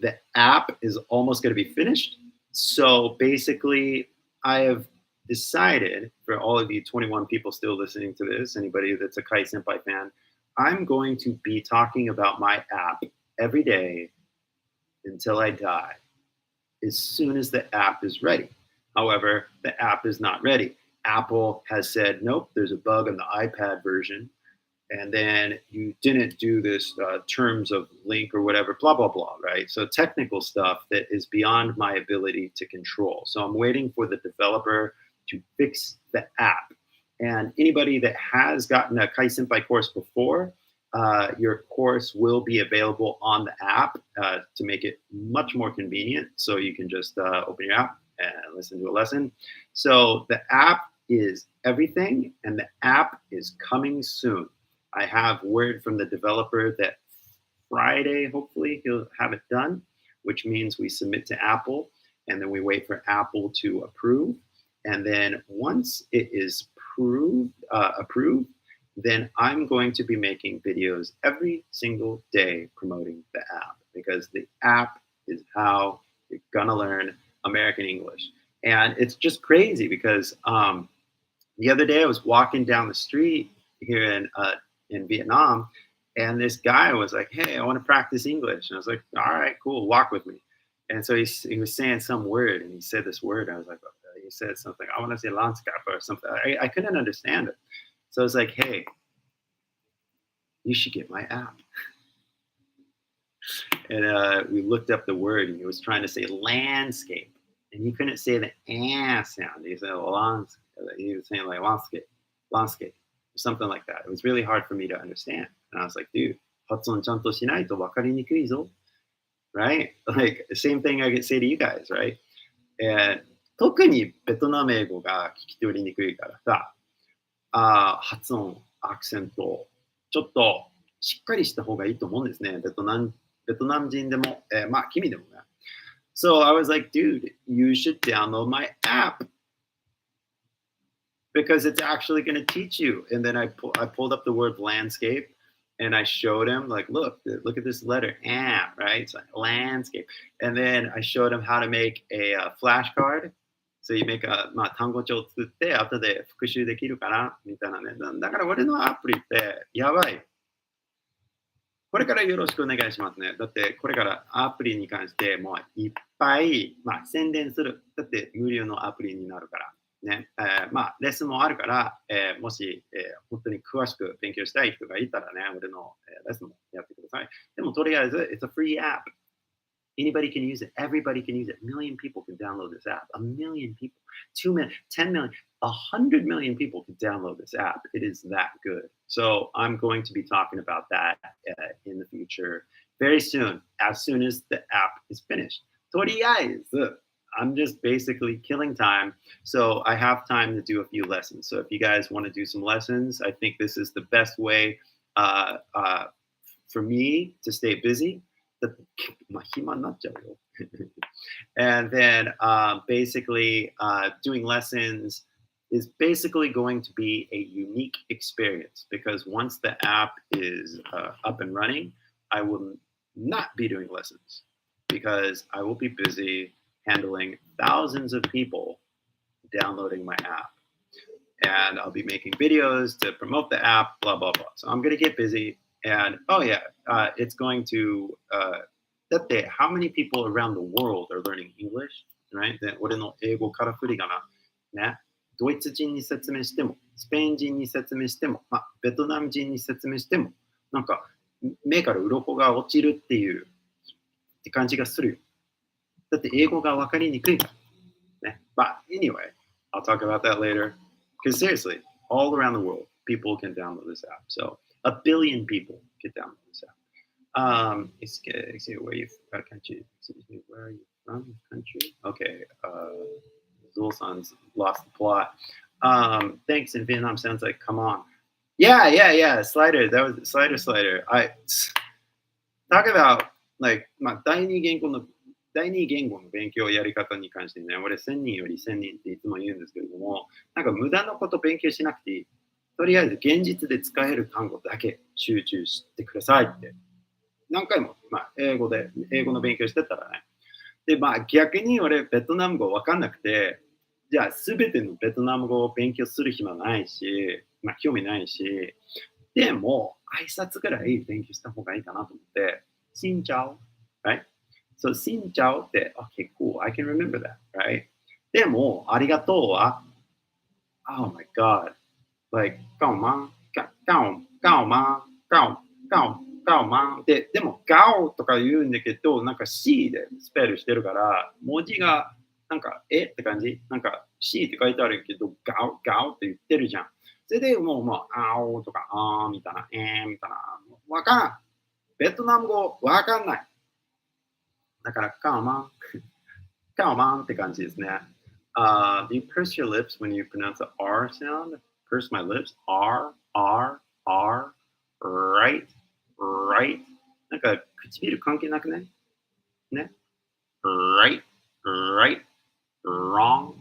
the app is almost going to be finished. So basically, I have decided, for all of you 21 people still listening to this, anybody that's a ky senpai fan, I'm going to be talking about my app every day until I die, as soon as the app is ready. However, the app is not ready. Apple has said, nope, there's a bug in the iPad version. And then you didn't do this terms of link or whatever, blah, blah, blah, right? So technical stuff that is beyond my ability to control. So I'm waiting for the developer to fix the app. And anybody that has gotten a ky senpai course before, your course will be available on the app to make it much more convenient. So you can just open your app and listen to a lesson. So the app is everything, and the app is coming soon. I have word from the developer that Friday, hopefully, he'll have it done, which means we submit to Apple, and then we wait for Apple to approve. And then once it is approved, then I'm going to be making videos every single day promoting the app, because the app is how you're gonna learn American English. And it's just crazy because the other day I was walking down the street here in Vietnam, and this guy was like, "Hey, I want to practice English." And I was like, "All right, cool, walk with me." And so he was saying some word, and he said this word. And I was like, okay. He said something. I want to say landscape or something. I couldn't understand it. So I was like, "Hey, you should get my app." And we looked up the word, and he was trying to say landscape, and he couldn't say the sound. He said landscape. He was saying like landscape, or something like that. It was really hard for me to understand. And I was like, dude, 発音ちゃんとしないと分かりにくいぞ. Right? Like, the same thing I could say to you guys, right? And 特にベトナム英語が聞き取りにくいからさ、発音、アクセント、ちょっとしっかりした方がいいと思うんですね。ベトナム人でも、まあ君でもね。So I was like, dude, you should download my app because it's actually going to teach you. And then I pulled up the word landscape and I showed him like, look at this letter, right? It's like landscape. And then I showed him how to make a flashcard. So you make a まあ単語帳を作って後で復習できるかなみたいなね。だから俺のアプリってやばい。これからよろしくお願いしますね。だってこれからアプリに関してもういっぱい、まあ、宣伝する。だって無料のアプリになるから。ねまあ、レッスンもあるから、もし、本当に詳しく勉強したい人がいたらね、俺の、レッスンもやってください。でもとりあえず、it's a free app. Anybody can use it. Everybody can use it. A million people can download this app. A million people. 2 million, 10 million, 100 million people can download this app. It is that good. So I'm going to be talking about that in the future very soon as the app is finished. とりあえず、I'm just basically killing time. So I have time to do a few lessons. So if you guys want to do some lessons, I think this is the best way for me to stay busy. And then basically doing lessons is basically going to be a unique experience because once the app is up and running, I will not be doing lessons because I will be busy handling thousands of people downloading my app. And I'll be making videos to promote the app, blah, blah, blah. So I'm going to get busy. And, it's going to, how many people around the world are learning English, right? で、俺の英語から振りがな、ね。ドイツ人に説明しても、スペイン人に説明しても、まあ、ベトナム人に説明しても、なんか、目から鱗が落ちるって感じがするよ。だって英語が分かりにくいから。ね。But anyway, I'll talk about that later. Because seriously, all around the world, people can download this app. So, 1 billion people can download this app. Where are you from? Country? Okay. Zulsan's lost the plot. Thanks in Vietnam sounds like, come on. Yeah. Slider. That was slider. I talk about, like, まあ、第二言語の勉強やり方に関してね、俺1000人より1000人っていつも言うんですけれども、なんか無駄なこと勉強しなくていい。とりあえず現実で使える単語だけ集中してくださいって。何回も、まあ、英語の勉強してたらね。で、まあ逆に俺ベトナム語わかんなくて、じゃあ全てのベトナム語を勉強する暇ないし、まあ興味ないし、でも挨拶ぐらい勉強した方がいいかなと思って、シンチャオ、right? So シンチャオって、okay, cool, I can remember that, right? でも、ありがとうは、oh my god, like, ガオマンでも、ガオとか言うんだけど、なんか C でスペルしてるから、文字が、なんか、って感じなんか C って書いてあるけど、ガオって言ってるじゃん。それでもう、あおとか、みたいな、みたいな、わからん。ベトナム語わかんない。だから、カオマンって感じですね。Do you purse your lips when you pronounce the R sound? Purse my lips. R, right? なんか、唇関係なくねね right, wrong.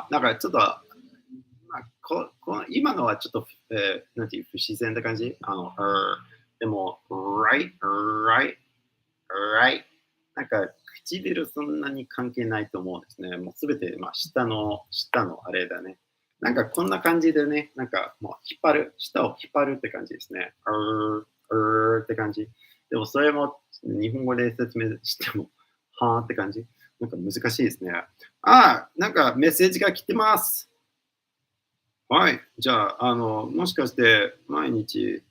なんかちょっと、まあ、今のはちょっと、なんていう不自然な感じでも、right. なんか唇そんなに関係ないと思うんですね。もうすべて、下のあれだね。なんかこんな感じでね、なんかもう舌を引っ張るって感じですね。って感じ。でもそれも日本語で説明しても、はーって感じ。なんか難しいですね。なんかメッセージが来てます。はい。じゃあ、もしかして毎日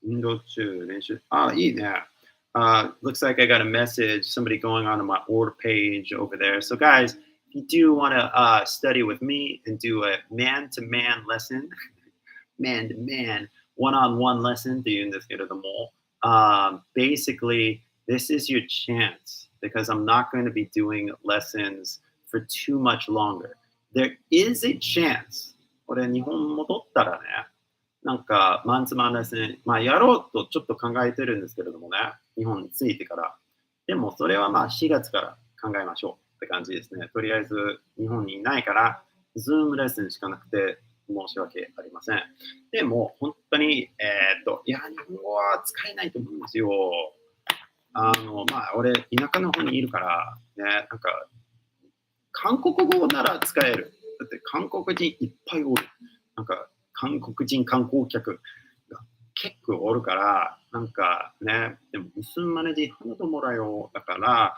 運動中練習、いいね。Looks like I got a message, somebody going on to my order page over there. So, guys, if you do want to study with me and do a man to man lesson, man to man, one on one lesson って言うんですけれども、basically, this is your chance because I'm not going to be doing lessons for too much longer. There is a chance. これ日本戻ったらね、なんか、マンツーマンレッスン、やろうとちょっと考えてるんですけれどもね、日本に着いてから。でも、それは4月から考えましょうって感じですね。とりあえず、日本にいないから、ズームレッスンしかなくて、申し訳ありません。でも、本当に、日本語は使えないと思うんですよ。俺、田舎の方にいるから、ね、なんか、韓国語なら使える。だって、韓国人いっぱいおる。なんか、韓国人観光客が結構おるから、なんかね、でも、무슨 말인지 하나도 몰라요。だから、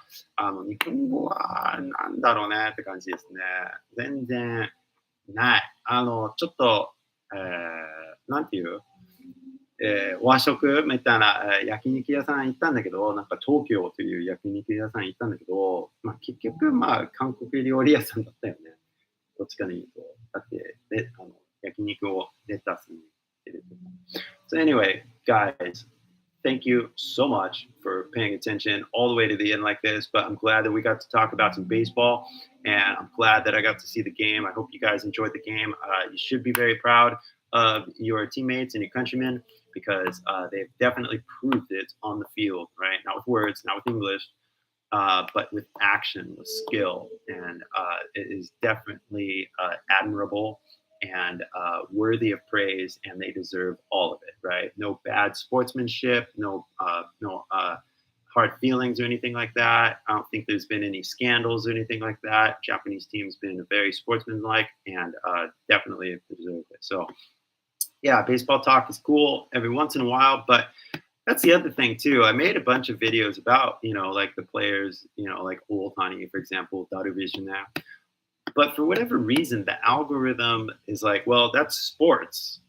日本語はなんだろうねって感じですね。全然ない。ちょっと、なんていう、和食みたいな、焼肉屋さん行ったんだけど、なんか東京という焼肉屋さん行ったんだけど、結局、韓国料理屋さんだったよね。どっちかで言うと。だって、焼肉をレタスに入れてた。So anyway, guys, thank you so much for paying attention all the way to the end like this. But I'm glad that we got to talk about some baseball, and I'm glad that I got to see the game. I hope you guys enjoyed the game. You should be very proud of your teammates and your countrymen because they've definitely proved it on the field, right? Not with words, not with English, but with action, with skill. And it is definitely admirable and worthy of praise, and they deserve all of it, right? No bad sportsmanship, no hard feelings or anything like that. I don't think there's been any scandals or anything like that. Japanese team's been very sportsmanlike and definitely deserve it. So, yeah, baseball talk is cool every once in a while, but that's the other thing too. I made a bunch of videos about, like the players, like Ohtani, for example, WBC now. But for whatever reason, the algorithm is like, well, that's sports.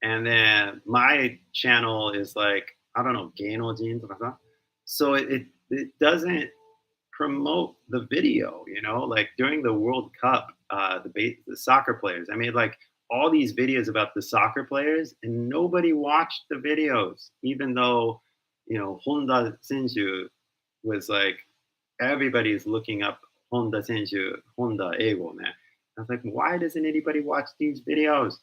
And then my channel is like, I don't know, Gainojin. So it doesn't promote the video, like during the World Cup, the soccer players. I made like all these videos about the soccer players and nobody watched the videos, even though, Honda Senju was like, everybody's looking up Honda Senju, Honda Eigo, man. I was like, why doesn't anybody watch these videos?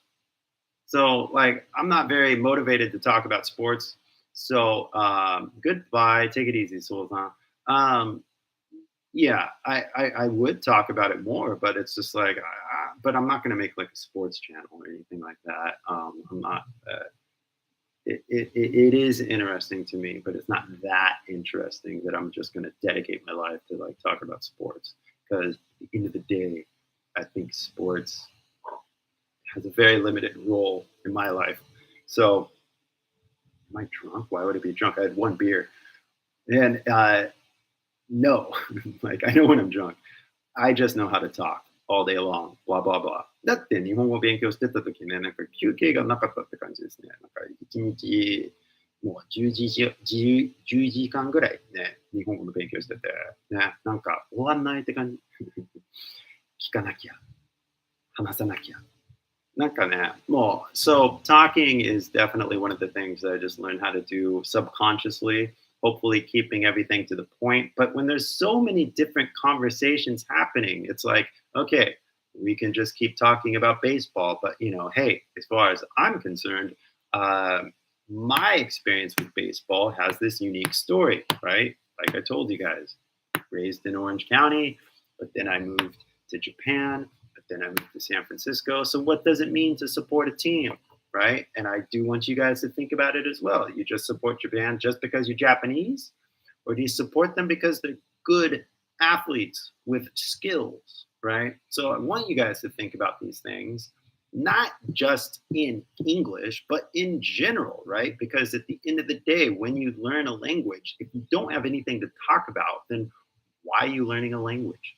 So, like, I'm not very motivated to talk about sports. So, goodbye. Take it easy, Soul-san. Yeah, I would talk about it more, but it's just like, but I'm not going to make like a sports channel or anything like that. I'm not. It is interesting to me, but it's not that interesting that I'm just going to dedicate my life to like talk about sports. Because at the end of the day, I think sports has a very limited role in my life. So, am I drunk? Why would I be drunk? I had one beer, and no, like I know when I'm drunk. I just know how to talk all day long, blah blah blah. だって日本語を勉強してた時ね、なんか休憩がなかったって感じですね。なんか一日もう10時間ぐらいね、日本語の勉強してて、ね、なんか終わんないって感じ。聞かなきゃ、話さなきゃ。なんかね、もう、so talking is definitely one of the things that I just learned how to do subconsciously. Hopefully keeping everything to the point. But when there's so many different conversations happening, it's like, okay, we can just keep talking about baseball. But, hey, as far as I'm concerned, my experience with baseball has this unique story, right? Like I told you guys, raised in Orange County, but then I moved to Japan, but then I moved to San Francisco. So what does it mean to support a team? Right? And I do want you guys to think about it as well. You just support Japan just because you're Japanese, Or do you support them because they're good athletes with skills, right? So I want you guys to think about these things, not just in English, but in general, right? Because at the end of the day, when you learn a language, if you don't have anything to talk about, then why are you learning a language?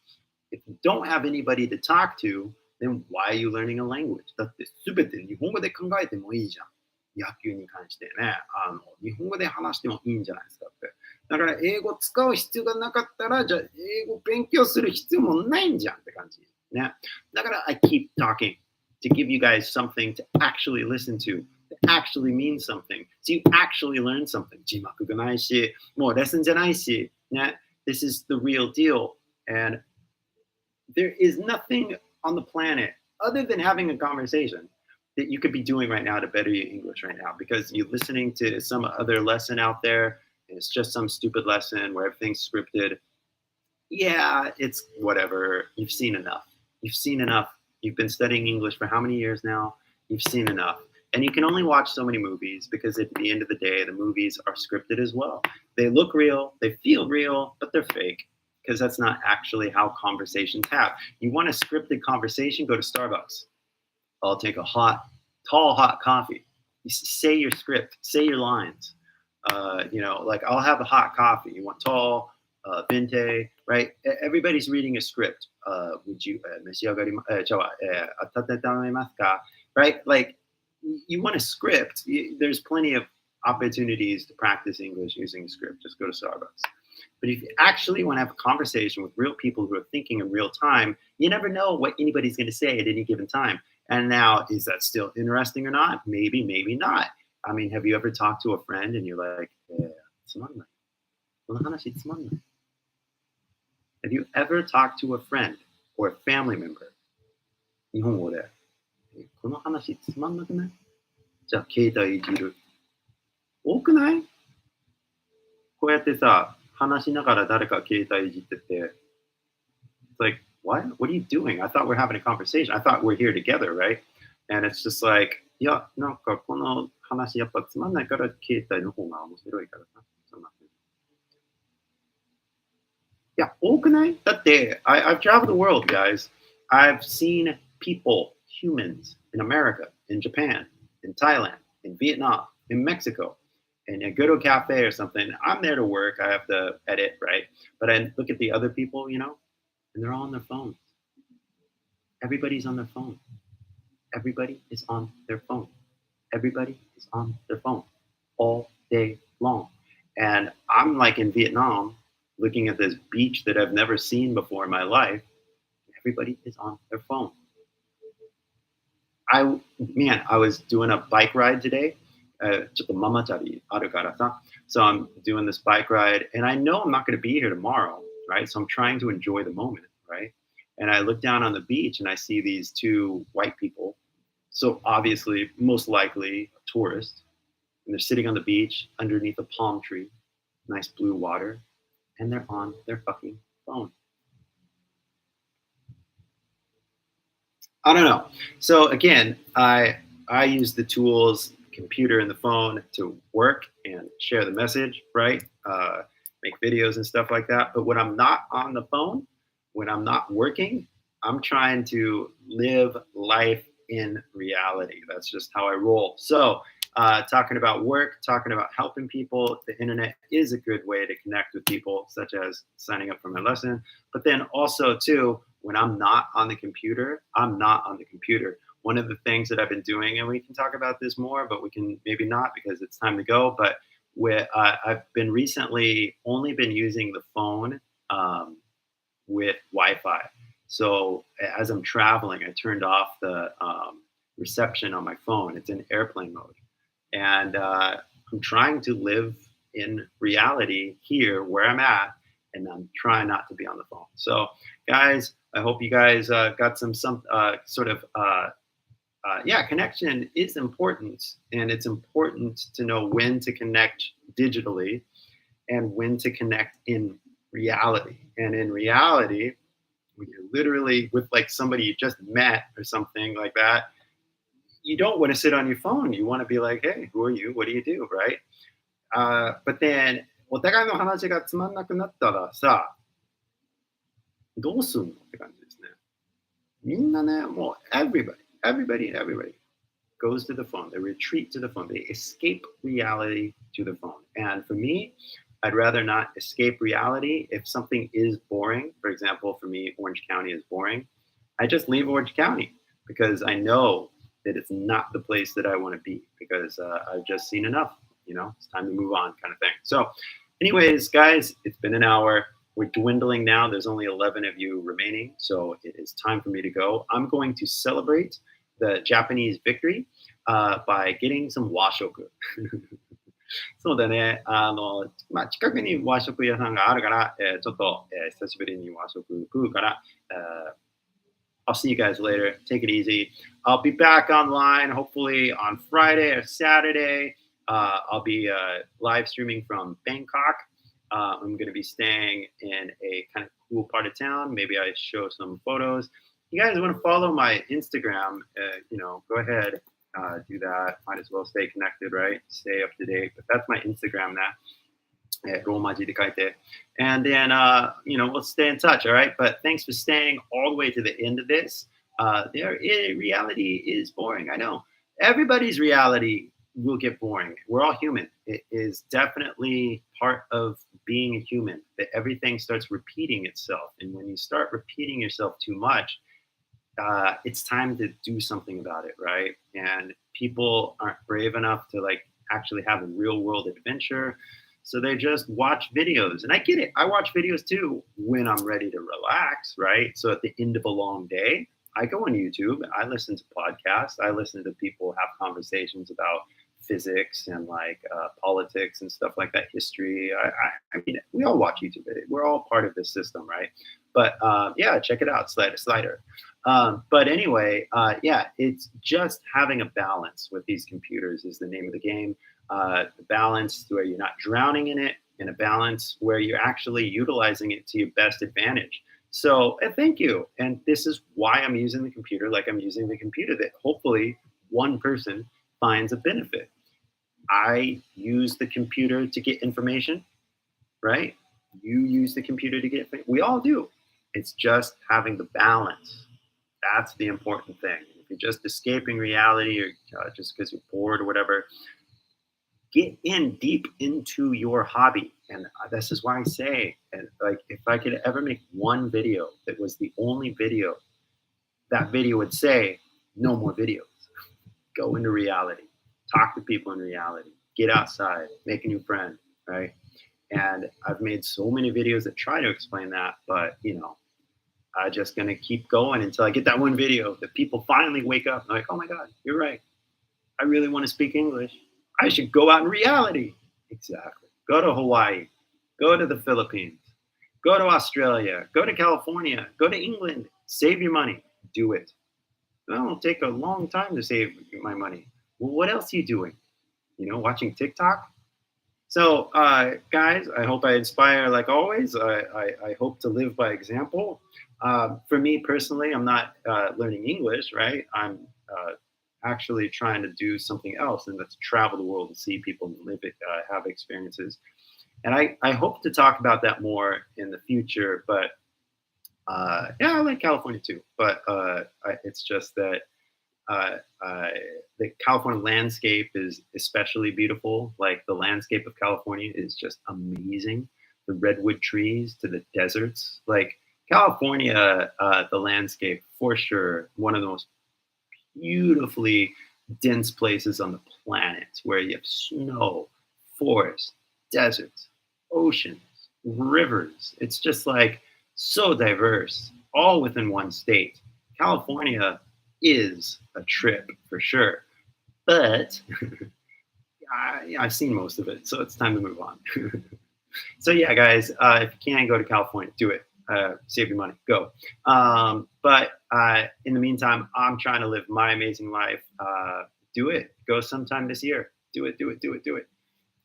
If you don't have anybody to talk to, then why are you learning a language? だって全て日本語で考えてもいいじゃん。野球に関してね、日本語で話してもいいんじゃないですかって。だから英語使う必要がなかったら、じゃあ英語勉強する必要もないんじゃんって感じ。ね。だから I keep talking to give you guys something to actually listen to, that actually means something. So you actually learn something. 字幕がないし、もうレッスンじゃないし、ね。This is the real deal. And there is nothing on the planet other than having a conversation that you could be doing right now to better your English right now, because you're listening to some other lesson out there and it's just some stupid lesson where everything's scripted. Yeah, it's whatever. You've seen enough. You've seen enough. You've been studying English for how many years now? You've seen enough. And you can only watch so many movies because at the end of the day, the movies are scripted as well. They look real, they feel real, but they're fake, because that's not actually how conversations have. You want a scripted conversation, go to Starbucks. I'll take a tall hot coffee. You say your script, say your lines. Like I'll have a hot coffee. You want tall, vente, right? Everybody's reading a script. Would you, right? Like you want a script. There's plenty of opportunities to practice English using a script. Just go to Starbucks. But if you actually want to have a conversation with real people who are thinking in real time, you never know what anybody's going to say at any given time. And now, is that still interesting or not? Maybe, maybe not. I mean, have you ever talked to a friend and you're like, have you ever talked to a friend or a family member? 日本語で、この話つまんなくない？じゃあ、携帯いじる。多くない？こうやってさ、話しながら誰か携帯いじってて、it's like, what? What are you doing? I thought we're having a conversation. I thought we're here together, right? And it's just like, いや、なんかこの話やっぱつまんないから携帯の方が面白いからさ。そうなってる。いや、多くない？だって、I've traveled the world, guys. I've seen people, humans in America, in Japan, in Thailand, in Vietnam, in Mexico, and I go to a cafe or something. I'm there to work. I have to edit, right? But I look at the other people, and they're all on their phones. Everybody's on their phone. Everybody is on their phone. Everybody is on their phone all day long. And I'm like in Vietnam, looking at this beach that I've never seen before in my life. Everybody is on their phone. I was doing a bike ride today. ちょっとママチャリあるからさ. So I'm doing this bike ride, and I know I'm not going to be here tomorrow, right? So I'm trying to enjoy the moment, right? And I look down on the beach and I see these two white people. So obviously, most likely a tourist. And they're sitting on the beach underneath a palm tree, nice blue water, and they're on their fucking phone. I don't know. So again, I use the tools, computer and the phone, to work and share the message, right? Make videos and stuff like that. But when I'm not on the phone, when I'm not working, I'm trying to live life in reality. That's just how I roll. So talking about work, talking about helping people, the internet is a good way to connect with people, such as signing up for my lesson. But then also too, when I'm not on the computer, I'm not on the computer. One of the things that I've been doing, and we can talk about this more, but we can maybe not because it's time to go. But I've been recently only been using the phone with Wi-Fi. So as I'm traveling, I turned off the reception on my phone. It's in airplane mode. And I'm trying to live in reality here where I'm at, and I'm trying not to be on the phone. So guys, I hope you guys got some connection is important, and it's important to know when to connect digitally and when to connect in reality. And in reality, when you're literally with like somebody you just met or something like that, you don't want to sit on your phone. You want to be like, hey, who are you? What do you do? Right? But then お互いの話がつまんなくなったらさ、どうすんのって感じですね。みんなね、もう everybody goes to the phone. They retreat to the phone. They escape reality to the phone. And for me, I'd rather not escape reality. If something is boring, for example, for me, Orange County is boring, I just leave Orange County because I know that it's not the place that I want to be because I've just seen enough. It's time to move on, kind of thing. So, anyways, guys, it's been an hour. We're dwindling now. There's only 11 of you remaining, so it is time for me to go. I'm going to celebrate the Japanese victory by getting some washoku. そうだね。近くに和食屋さんがあるから、ちょっと、久しぶりに和食食うから、I'll see you guys later. Take it easy. I'll be back online hopefully on Friday or Saturday. I'll be live streaming from Bangkok. I'm going to be staying in a kind of cool part of town. Maybe I show some photos. You guys want to follow my Instagram, go ahead, do that. Might as well stay connected, right? Stay up to date. But that's my Instagram now. And then, we'll stay in touch, all right? But thanks for staying all the way to the end of this. Reality is boring. I know. Everybody's reality will get boring. We're all human. It is definitely part of being a human that everything starts repeating itself. And when you start repeating yourself too much, it's time to do something about it, right? And people aren't brave enough to actually have a real world adventure. So they just watch videos. And I get it. I watch videos too when I'm ready to relax, right? So at the end of a long day, I go on YouTube. I listen to podcasts. I listen to people have conversations about physics and politics and stuff like that, history. I mean, we all watch YouTube. We're all part of this system, right? But check it out, Slider. But anyway, it's just having a balance with these computers is the name of the game. The balance where you're not drowning in it, and a balance where you're actually utilizing it to your best advantage. So thank you. And this is why I'm using the computer like I'm using the computer, that hopefully one person finds a benefit. I use the computer to get information, right? You use the computer to get information. We all do. It's just having the balance. That's the important thing. If you're just escaping reality or just because you're bored or whatever, get in deep into your hobby. And this is why I say, if I could ever make one video that was the only video, that video would say, no more videos. Go into reality. Talk to people in reality. Get outside. Make a new friend, right? And I've made so many videos that try to explain that, but, I'm just going to keep going until I get that one video that people finally wake up and like, oh my God, you're right. I really want to speak English. I should go out in reality. Exactly. Go to Hawaii. Go to the Philippines. Go to Australia. Go to California. Go to England. Save your money. Do it. It'll take a long time to save my money. Well, what else are you doing? Watching TikTok? So, guys, I hope I inspire like always. I hope to live by example. For me personally, I'm not learning English, right? I'm actually trying to do something else, and that's travel the world and see people live it, have experiences. And I hope to talk about that more in the future. But I like California too. But it's just that the California landscape is especially beautiful. Like the landscape of California is just amazing. The redwood trees to the deserts. Like California, the landscape for sure, one of the most beautifully dense places on the planet, where you have snow, forests, deserts, oceans, rivers. It's just so diverse, all within one state. California is a trip for sure, but I've seen most of it, so it's time to move on. So yeah, guys, if you can go to California, do it. Save your money, go. But in the meantime, I'm trying to live my amazing life. Do it. Go sometime this year. Do it.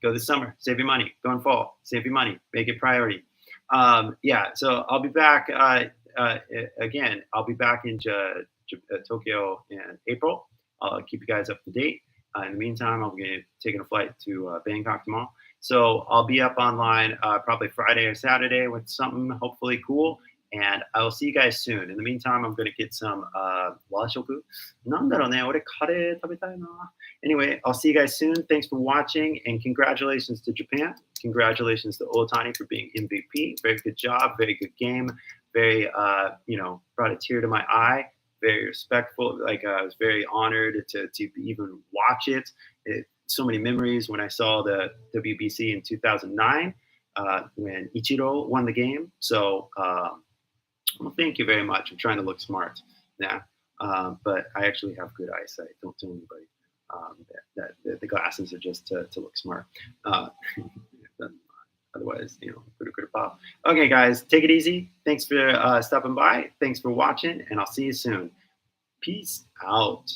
Go this summer. Save your money. Go in fall. Save your money. Make it priority. So I'll be back again. I'll be back in Tokyo in April. I'll keep you guys up to date. In the meantime, I'll be taking a flight to Bangkok tomorrow. So I'll be up online probably Friday or Saturday with something hopefully cool. And I will see you guys soon. In the meantime, I'm going to get some 和食なんだろうね俺カレー食べたいな Anyway, I'll see you guys soon. Thanks for watching. And congratulations to Japan. Congratulations to Otani for being MVP. Very good job. Very good game. Very, brought a tear to my eye. Very respectful. I was very honored to even watch it. So many memories when I saw the WBC in 2009 when Ichiro won the game. So, well, thank you very much. I'm trying to look smart now, but I actually have good eyesight. Don't tell anybody that the glasses are just to look smart. Otherwise, pop. Okay, guys, take it easy. Thanks for stopping by. Thanks for watching, and I'll see you soon. Peace out.